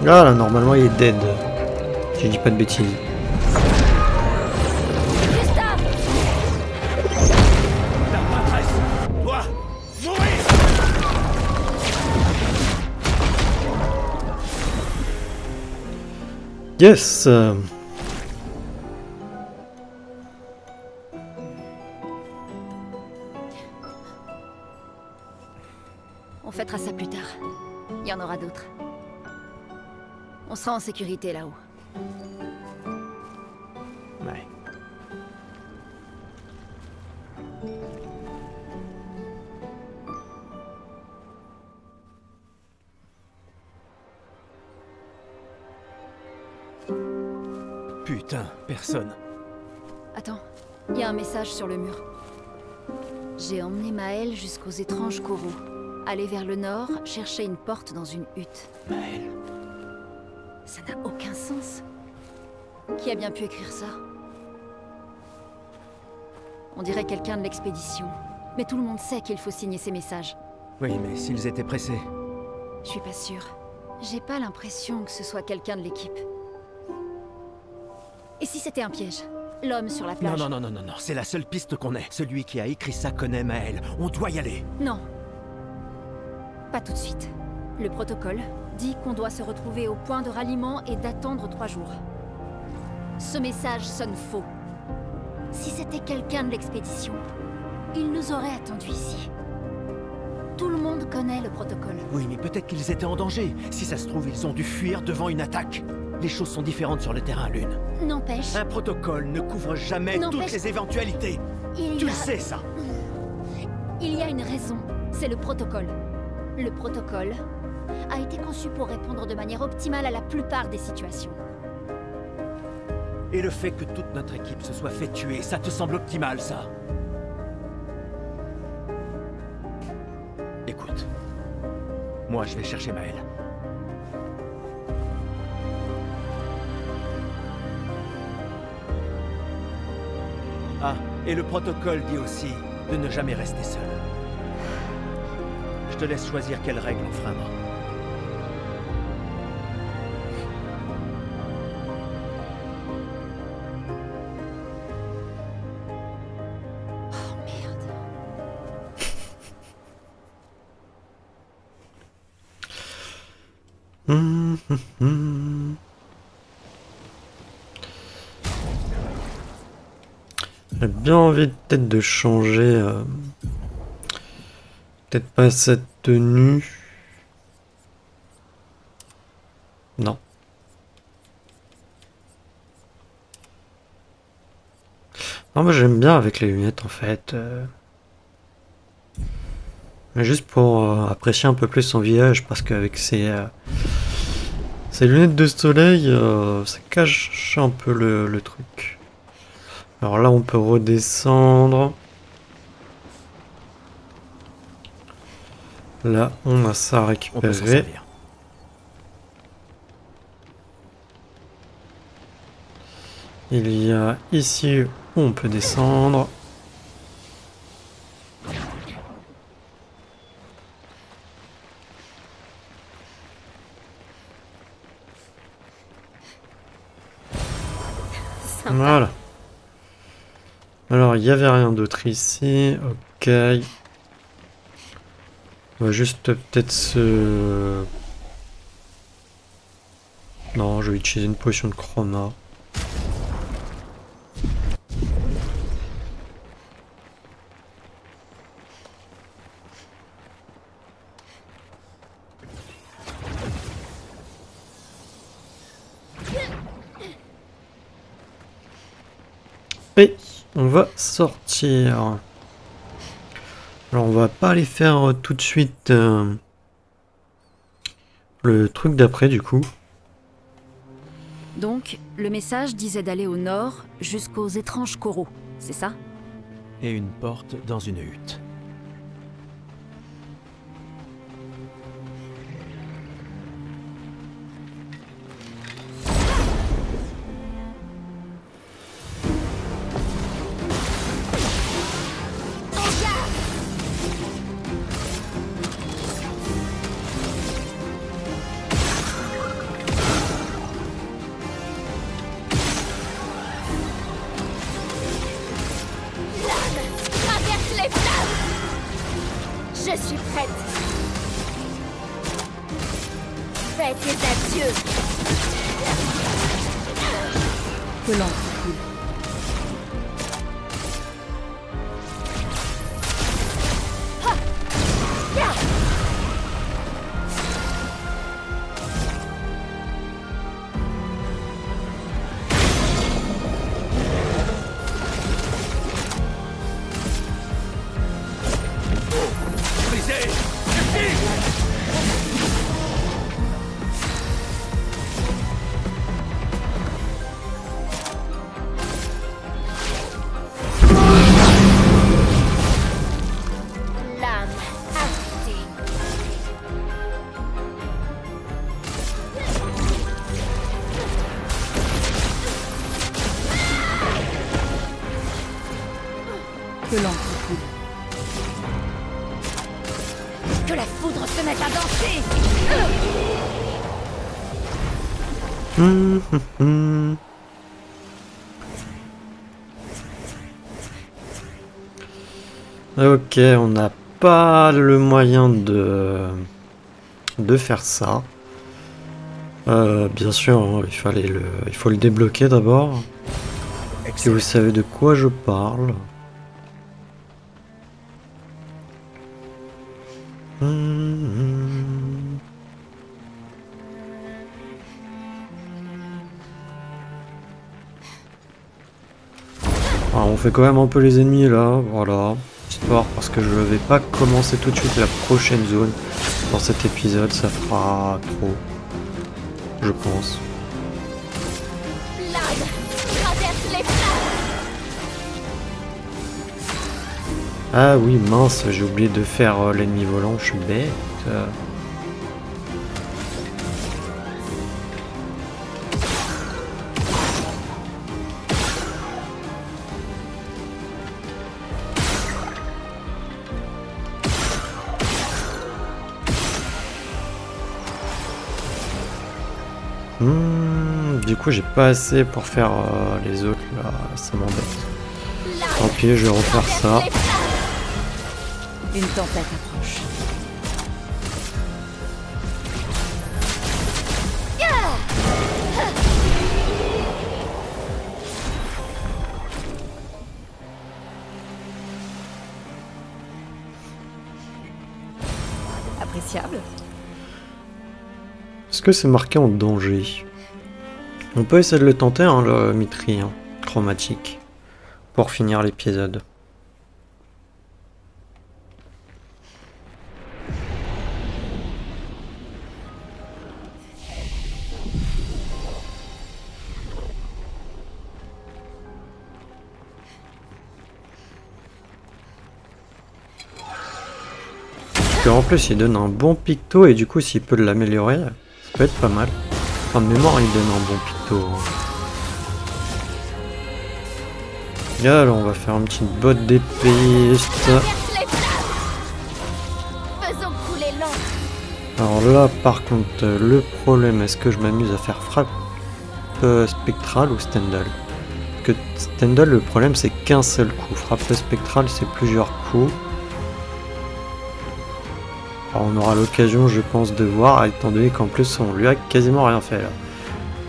Ah là, normalement il est dead. Si je dis pas de bêtises. Gustave, La maîtresse doit mourir. Yes. On fêtera ça plus tard. Il y en aura d'autres. On sera en sécurité là-haut. Ouais. Putain, personne. Attends, il y a un message sur le mur. J'ai emmené Maël jusqu'aux étranges coraux. Aller vers le nord, chercher une porte dans une hutte. Maël. Ça n'a aucun sens. Qui a bien pu écrire ça? On dirait quelqu'un de l'expédition. Mais tout le monde sait qu'il faut signer ces messages. Oui, mais s'ils étaient pressés. Je suis pas sûre. J'ai pas l'impression que ce soit quelqu'un de l'équipe. Et si c'était un piège? L'homme sur la Non, plage? non, non, non, non, non, c'est la seule piste qu'on ait. Celui qui a écrit ça connaît Maël. On doit y aller. Non. Pas tout de suite. Le protocole dit qu'on doit se retrouver au point de ralliement et d'attendre 3 jours. Ce message sonne faux. Si c'était quelqu'un de l'expédition, il nous aurait attendus ici. Tout le monde connaît le protocole. Oui, mais peut-être qu'ils étaient en danger. Si ça se trouve, ils ont dû fuir devant une attaque. Les choses sont différentes sur le terrain, Lune. N'empêche, Un protocole ne couvre jamais N'empêche- toutes les éventualités. il Tu y le a... sais, ça. Il y a une raison. C'est le protocole. Le protocole a été conçu pour répondre de manière optimale à la plupart des situations. Et le fait que toute notre équipe se soit fait tuer, ça te semble optimal, ça? Écoute. Moi, je vais chercher Maël. Ah, et le protocole dit aussi de ne jamais rester seul. Je te laisse choisir quelle règle enfreindre. Oh merde. J'ai bien envie peut-être de changer. Peut-être pas cette tenue. Non. Non, moi j'aime bien avec les lunettes en fait. Mais juste pour apprécier un peu plus son visage parce qu'avec ces lunettes de soleil, ça cache un peu le truc. Alors là on peut redescendre. Là on a ça à On peut s'en récupérer. servir. Il y a ici où on peut descendre. Voilà. Alors, il n'y avait rien d'autre ici. Ok. On va juste peut-être se... Non, je vais utiliser une potion de chroma. Et on va sortir. Alors on va pas aller faire tout de suite le truc d'après du coup. Donc, le message disait d'aller au nord jusqu'aux étranges coraux, c'est ça? Et une porte dans une hutte. Traverse les flammes! Je suis prête. Fais tes adieux. Que l'encre coule. L'âme affûtée. Que l'encre coule. Que la foudre se mette à danser. Ok, on n'a pas le moyen de faire ça. Bien sûr, hein, il faut le débloquer d'abord. Si vous savez de quoi je parle. Alors, on fait quand même un peu les ennemis là, voilà. Histoire parce que je vais pas commencer tout de suite la prochaine zone dans cet épisode, ça fera trop. Je pense. L'âme traverse les flammes. Ah oui, mince, j'ai oublié de faire l'ennemi volant, je suis bête. Du coup, j'ai pas assez pour faire les autres là, ça m'embête. Tant pis, je vais refaire ça. Une tempête approche. Appréciable. Est-ce que c'est marqué en danger? On peut essayer de le tenter, hein, le Mitri hein, chromatique, pour finir l'épisode. En plus il donne un bon picto et du coup s'il peut l'améliorer, ça peut être pas mal. En mémoire il donne un bon picto. Alors on va faire une petite botte d'épéiste. Traverse les flammes. Faisons couler l'encre. Alors là par contre le problème, est-ce que je m'amuse à faire frappe spectrale ou Stendhal? Que Stendhal, le problème c'est qu'un seul coup. Frappe spectrale c'est plusieurs coups. Alors on aura l'occasion je pense de voir, étant donné qu'en plus on lui a quasiment rien fait là.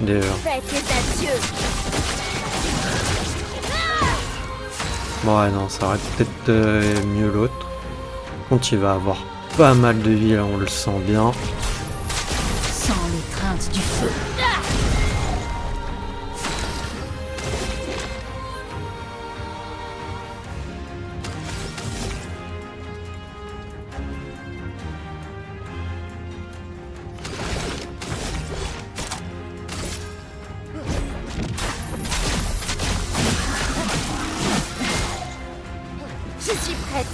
D'ailleurs. Faites les adieux. Bon ouais non, ça aurait peut-être mieux l'autre. Quand il va avoir pas mal de vie là, on le sent bien. Sans l'étreinte du feu. Je suis prête.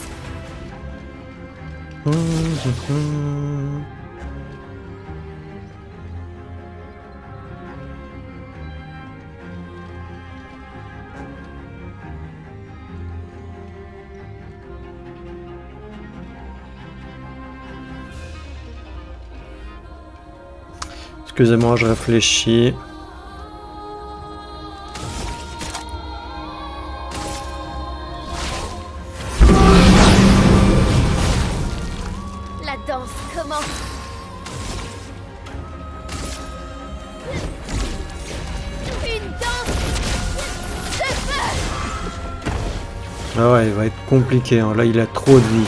Excusez-moi, je réfléchis. La danse commence. Une danse de feu. Ah ouais, il va être compliqué, hein. Là il a trop de vie.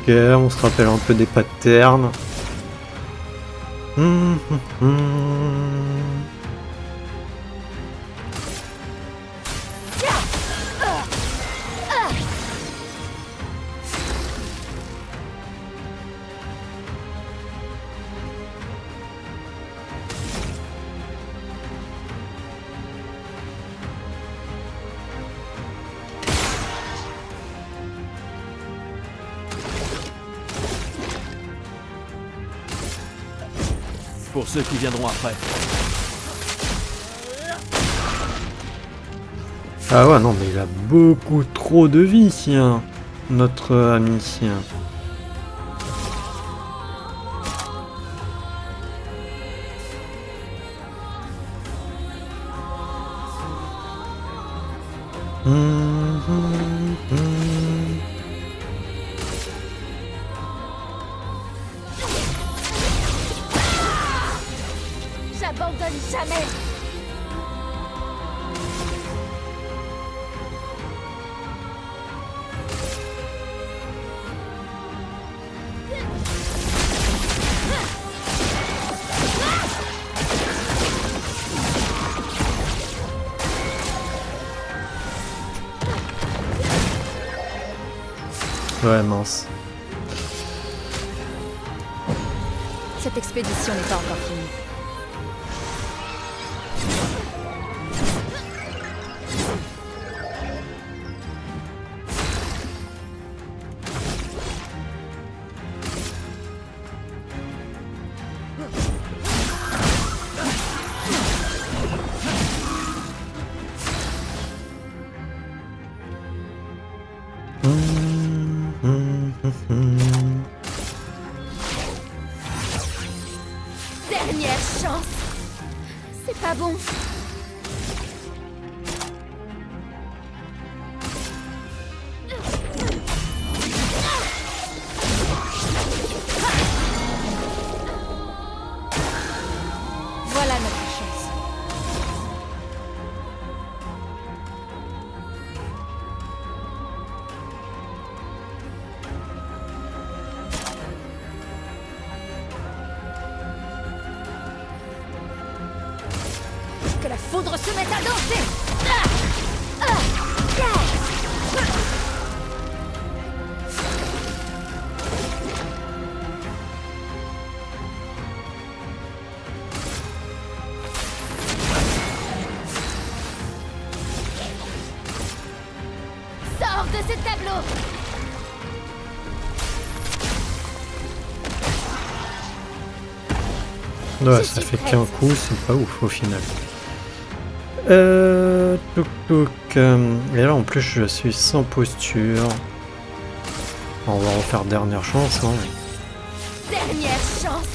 Ok, on se rappelle un peu des patterns. Pour ceux qui viendront après. Ah ouais, non, mais il a beaucoup trop de vie, hein, notre ami. J'abandonne jamais. Ouais, mince. Cette expédition n'est pas encore finie. Dernière chance. C'est pas bon. Voilà notre chance. Que la foudre se mette à danser. Sors de ce tableau. Ouais, Je ça suis fait prête. qu'un coup, c'est pas ouf au final. Touk touk. Et là en plus je suis sans posture. On va refaire dernière chance. Hein. Dernière chance.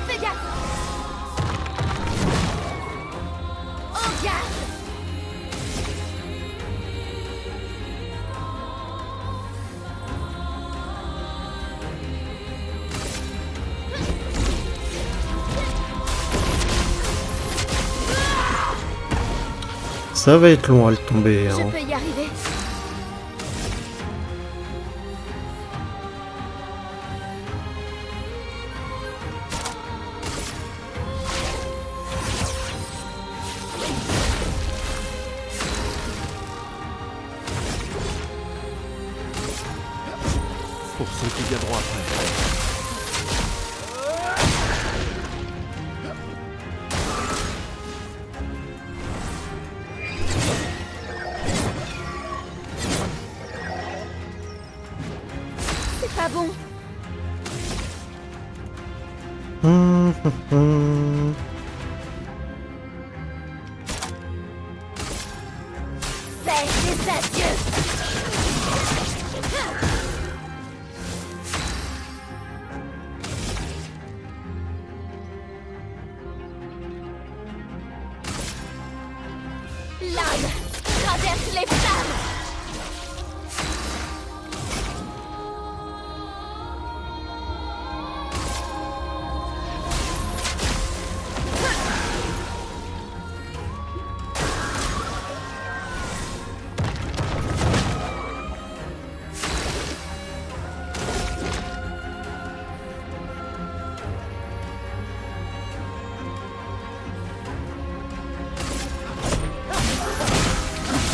Fais gaffe. En garde. Ça va être long à le tomber. Je Hein. peux y arriver. Pour ceux qui viendront après. C'est pas bon. Hum. Fais des adieux. L'âme traverse les flammes.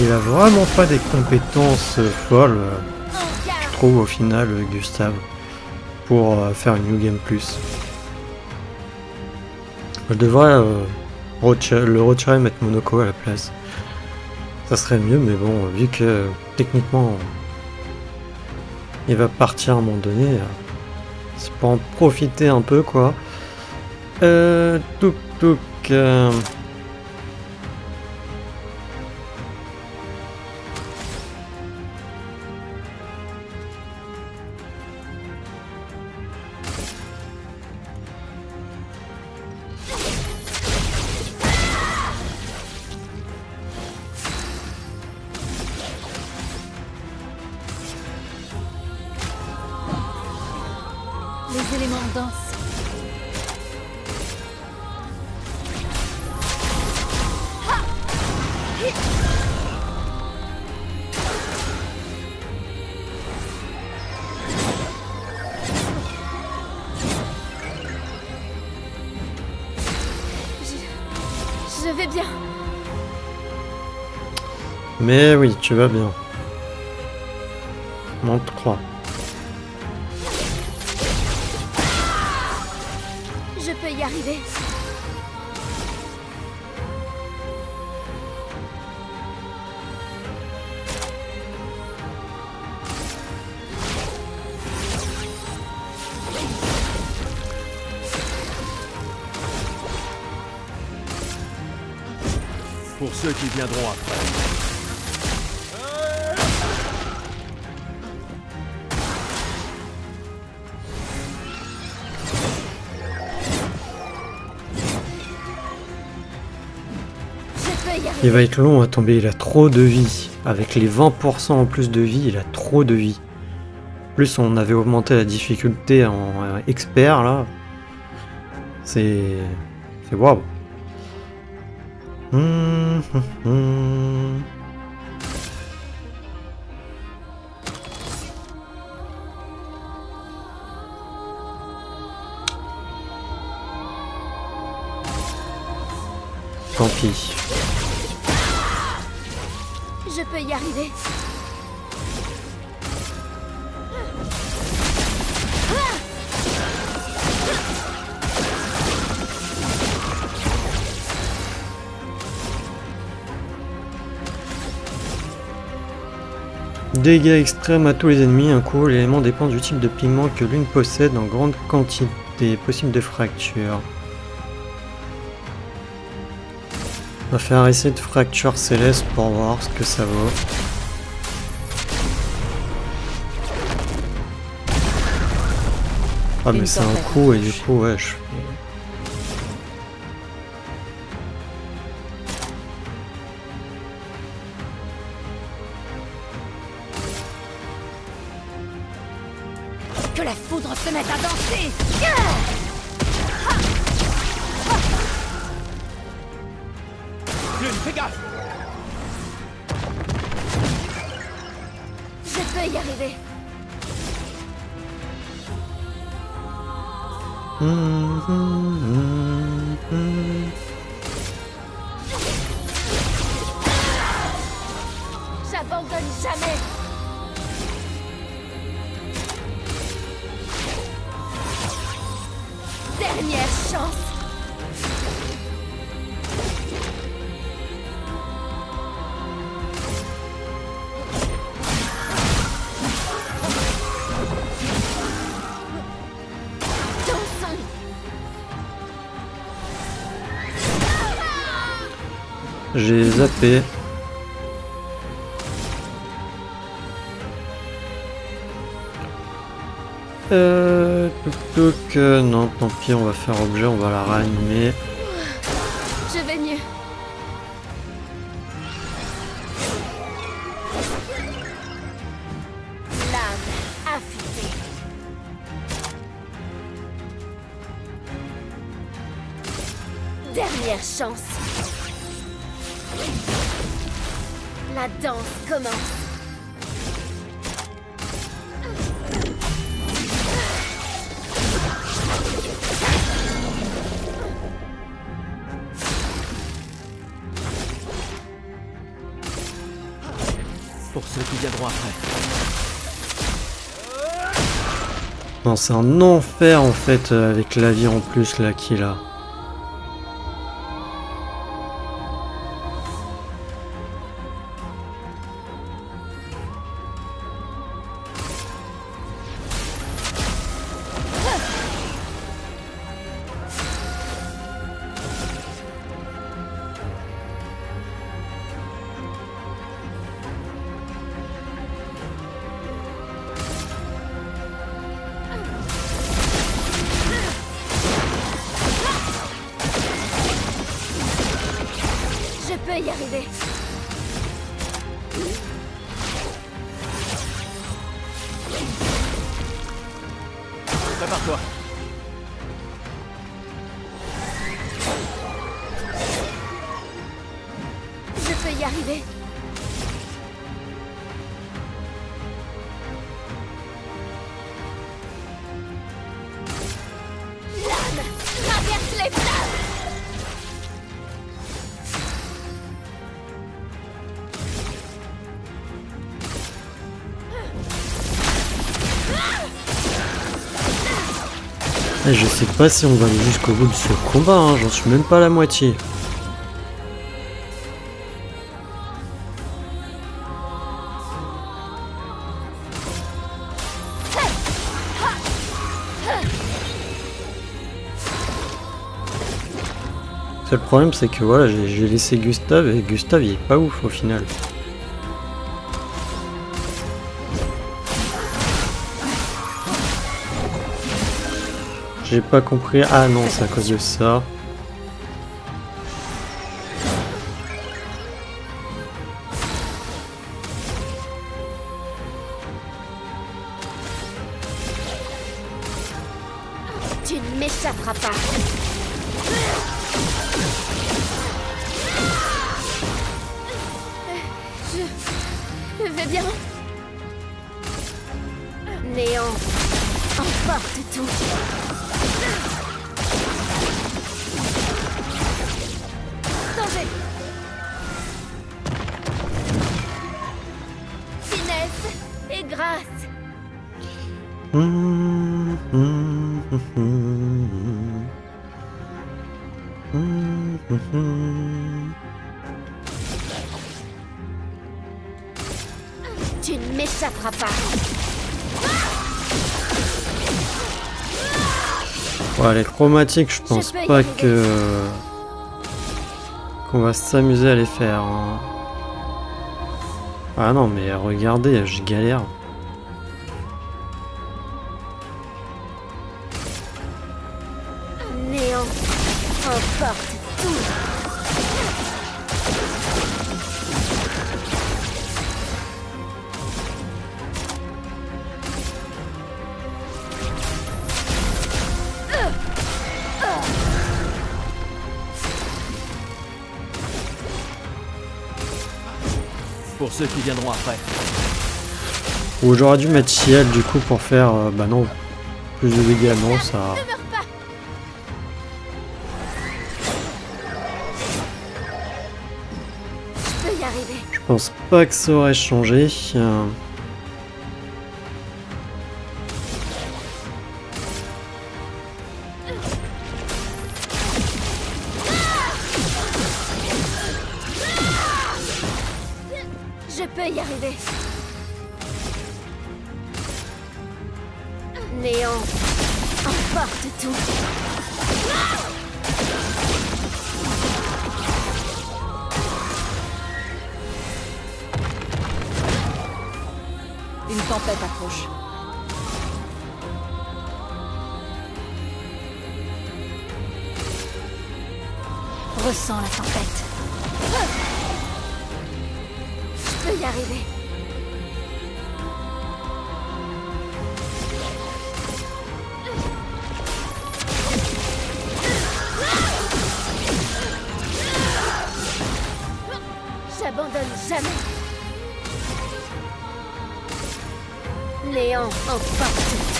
Il a vraiment pas des compétences folles, En garde. je trouve au final, Gustave, pour faire une New Game Plus. Je devrais le retirer et mettre Monoko à la place. Ça serait mieux, mais bon, vu que techniquement il va partir à un moment donné, c'est pour en profiter un peu quoi. Touk touk. Les éléments dansent. Je vais bien. Mais oui, tu vas bien. On te croit. Je peux y arriver. Pour ceux qui viendront après. Je peux y arriver. Il va être long à tomber, il a trop de vie. Avec les 20% en plus de vie, il a trop de vie. Plus on avait augmenté la difficulté en expert là. C'est waouh. Tant pis. Je peux y arriver. Dégâts extrêmes à tous les ennemis. Un coup, l'élément dépend du type de pigment que l'une possède en grande quantité. Possible de fracture. On va faire un essai de fracture céleste pour voir ce que ça vaut. Ah mais c'est un coup et du coup ouais je... Que la foudre se mette à danser. Lune, fais gaffe! Je peux y arriver. J'abandonne jamais. Dernière chance. Dansons. J'ai zappé. Non, tant pis, on va faire objet, on va la réanimer. Je vais mieux. Lame affûtée. Dernière chance. La danse commence. Pour ceux qui viendront après. Non, c'est un enfer en fait avec la vie en plus là qu'il a. Je peux y arriver. Prépare-toi. Je peux y arriver. Lame, traverse les flammes. Et je sais pas si on va aller jusqu'au bout de ce combat, hein, j'en suis même pas à la moitié. Le problème c'est que voilà, j'ai laissé Gustave et Gustave il est pas ouf au final. J'ai pas compris. Ah non, c'est à cause de ça. Tu ne m'échapperas pas. Je vais bien. Néant emporte tout. Danger. Finesse et grâce. Tu ne m'échapperas pas. Ouais, les chromatiques, je pense peux y pas arriver. qu'on va s'amuser à les faire. Hein. Ah non, mais regardez, je galère. Néant emporte tout. Pour ceux qui viendront après. Ou j'aurais dû mettre Ciel du coup pour faire... bah non, plus de dégâts, non, ça... Je peux y arriver. Je pense pas que ça aurait changé. Je peux y arriver. Néant emporte tout. Une tempête approche. Ressens la tempête. Je peux y arriver. J'abandonne jamais. Néant emporte tout.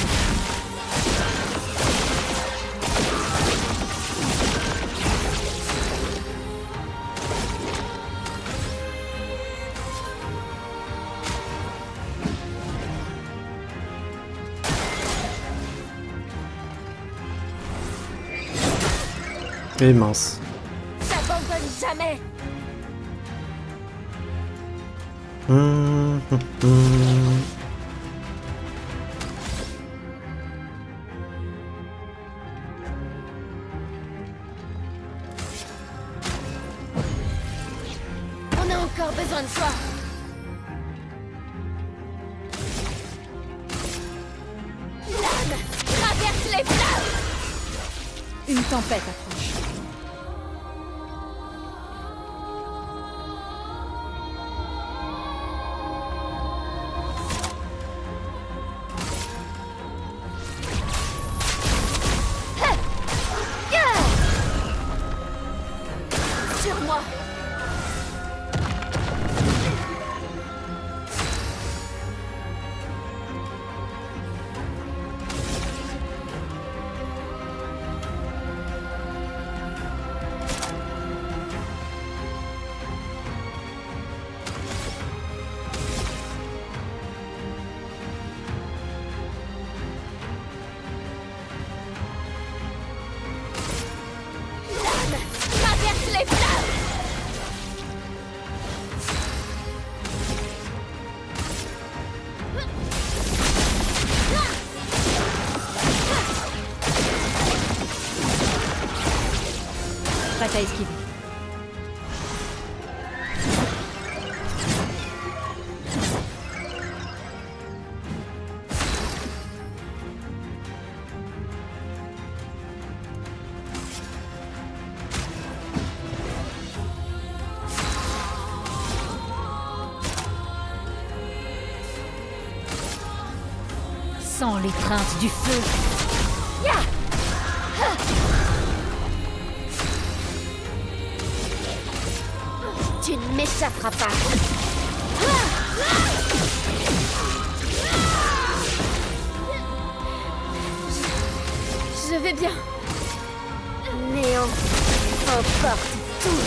Et mince. J'abandonne jamais. Hum, hum, hum. On a encore besoin de toi. L'âme traverse les flammes. Une tempête approche. Sur moi. L'âme traverse les flammes. Prête à esquiver. Sens l'étreinte du feu. Tu ne m'échapperas pas. Je vais bien. Néant emporte tout.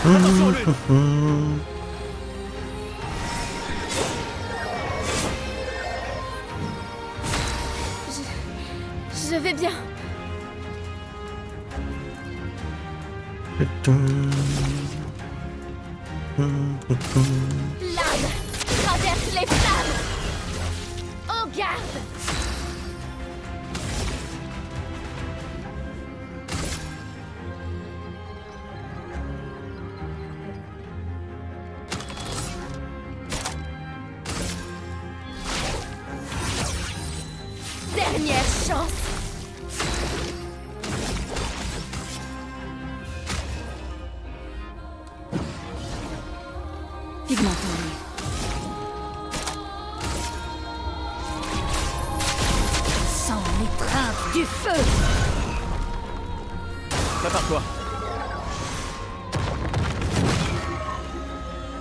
Attention lui. Hum. L'âme traverse les flammes. En garde. Dernière chance. Pigment tombé. Sans l'étreinte du feu. Prépare-toi.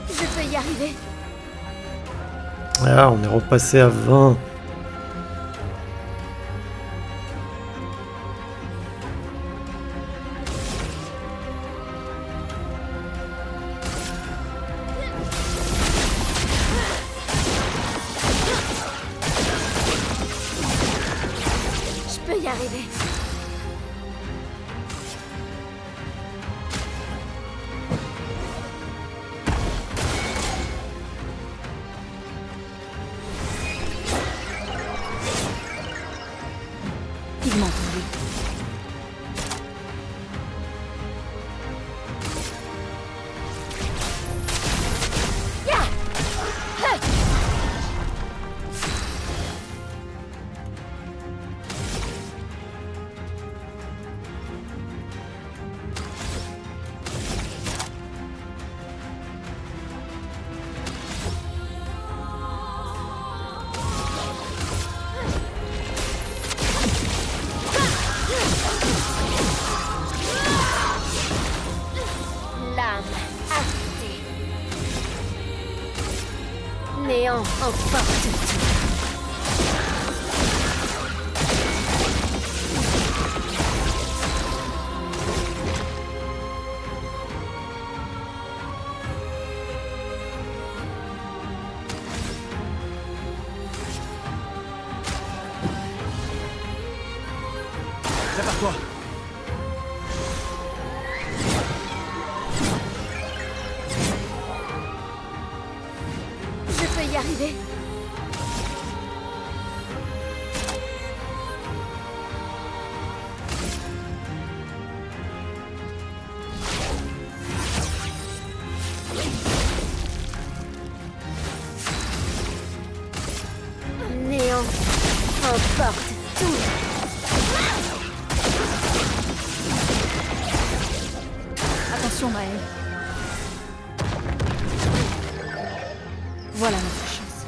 Je peux y arriver. Ah, on est repassé à 20. Je peux y arriver. Pigment tombé. L'âme affûtée. Néant emporte tout. Prépare-toi. Je peux y arriver. Néant emporte tout. Attention, Maël. Voilà notre chance.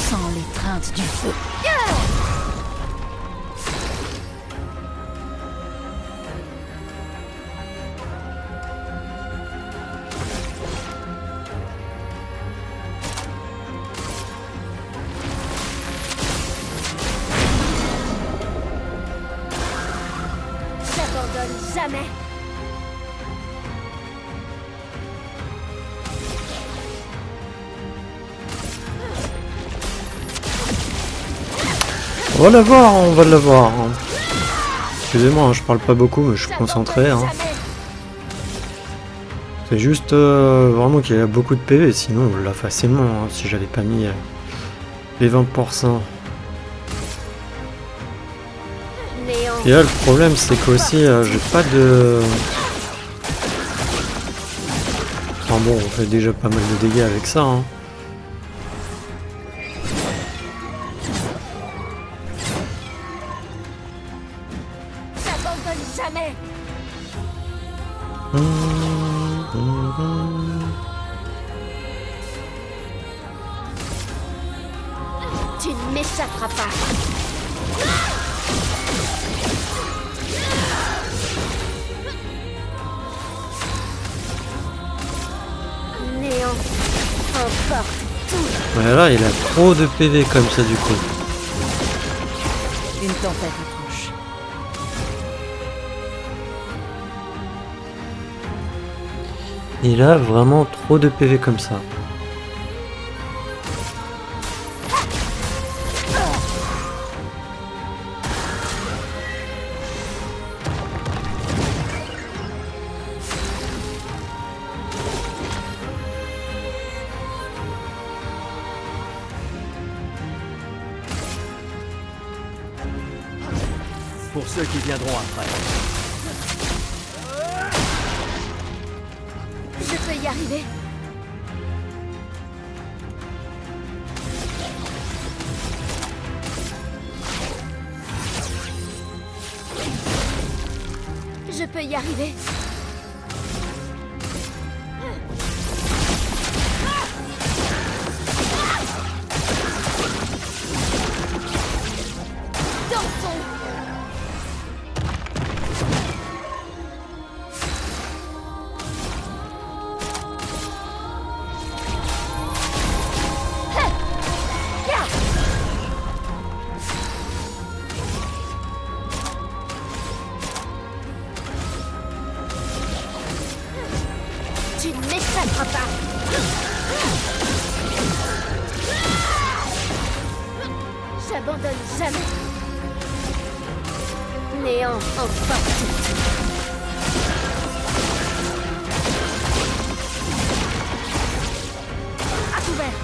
Sans l'étreinte du feu. J'abandonne jamais. On va l'avoir, on va l'avoir. Hein. Excusez-moi, je parle pas beaucoup, mais je suis concentré. Hein. Jamais. C'est juste vraiment qu'il y a beaucoup de PV, sinon on l'a facilement, hein, si j'avais pas mis les 20%. Néant. Et là, le problème, c'est qu'aussi, j'ai pas de... Enfin bon, on fait déjà pas mal de dégâts avec ça. Hein. J'abandonne jamais. Tu ne m'échapperas pas. Néant emporte tout. Ouais, là, il a trop de PV comme ça, du coup. Une Une tempête approche. Il a vraiment trop de PV comme ça. Pour ceux qui viendront après. Je peux y arriver. Je peux y arriver. Dansons. Tu ne m'échapperas pas. J'abandonne jamais. Néant emporte tout. À couvert.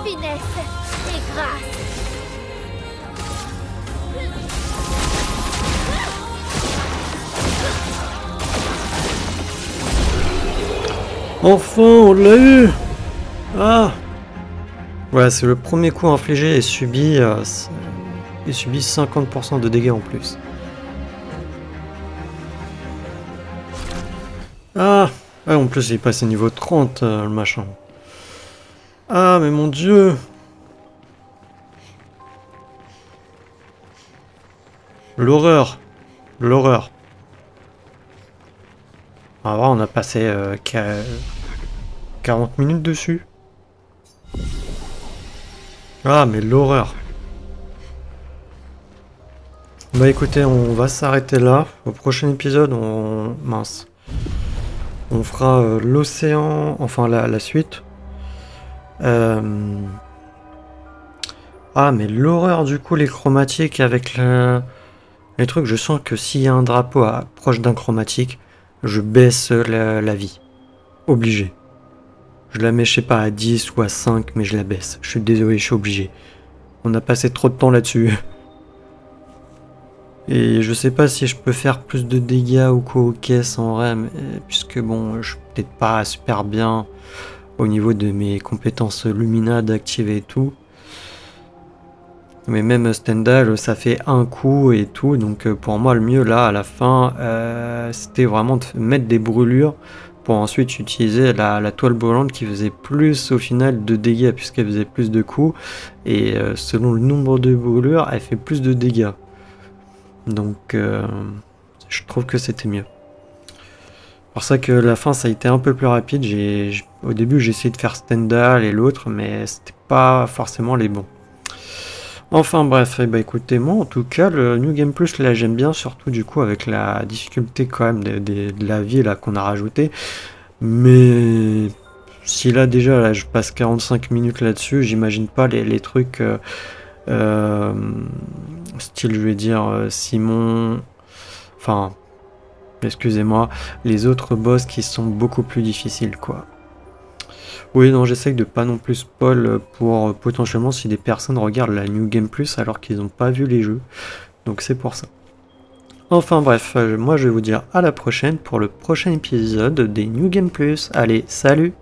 Finesse et grâce. Enfin, on l'a eu! Ah! Ouais, c'est le premier coup infligé et subit 50% de dégâts en plus. Ah! Ouais, en plus, il est passé niveau 30, le machin. Ah, mais mon Dieu! L'horreur! L'horreur! Ah, on a passé 40 minutes dessus. Ah, mais l'horreur! Bah écoutez, on va s'arrêter là. Au prochain épisode, on fera l'océan, enfin la suite. Ah, mais l'horreur du coup, les chromatiques avec les trucs, je sens que s'il y a un drapeau proche d'un chromatique, je baisse la vie. Obligé. Je la mets, je sais pas, à 10 ou à 5, mais je la baisse. Je suis désolé, je suis obligé. On a passé trop de temps là-dessus. Et je sais pas si je peux faire plus de dégâts ou quoi aux caisses en vrai, puisque bon, je suis peut-être pas super bien au niveau de mes compétences Lumina d'activer et tout. Mais même Stendhal, ça fait un coup et tout, donc pour moi le mieux là à la fin, c'était vraiment de mettre des brûlures pour ensuite utiliser la toile brûlante qui faisait plus au final de dégâts puisqu'elle faisait plus de coups, et selon le nombre de brûlures, elle fait plus de dégâts. Donc je trouve que c'était mieux. C'est pour ça que la fin ça a été un peu plus rapide. Au début j'ai essayé de faire Stendhal et l'autre, mais c'était pas forcément les bons. Enfin bref, bah écoutez, moi en tout cas le New Game Plus là j'aime bien, surtout du coup avec la difficulté quand même de la vie là qu'on a rajouté. Mais si là déjà là, je passe 45 minutes là-dessus, j'imagine pas les trucs style je vais dire Simon, enfin excusez-moi, les autres boss qui sont beaucoup plus difficiles quoi. Oui, non, j'essaye de pas non plus spoil pour potentiellement si des personnes regardent la New Game Plus alors qu'ils n'ont pas vu les jeux. Donc c'est pour ça. Enfin bref, moi je vais vous dire à la prochaine pour le prochain épisode des New Game Plus. Allez, salut!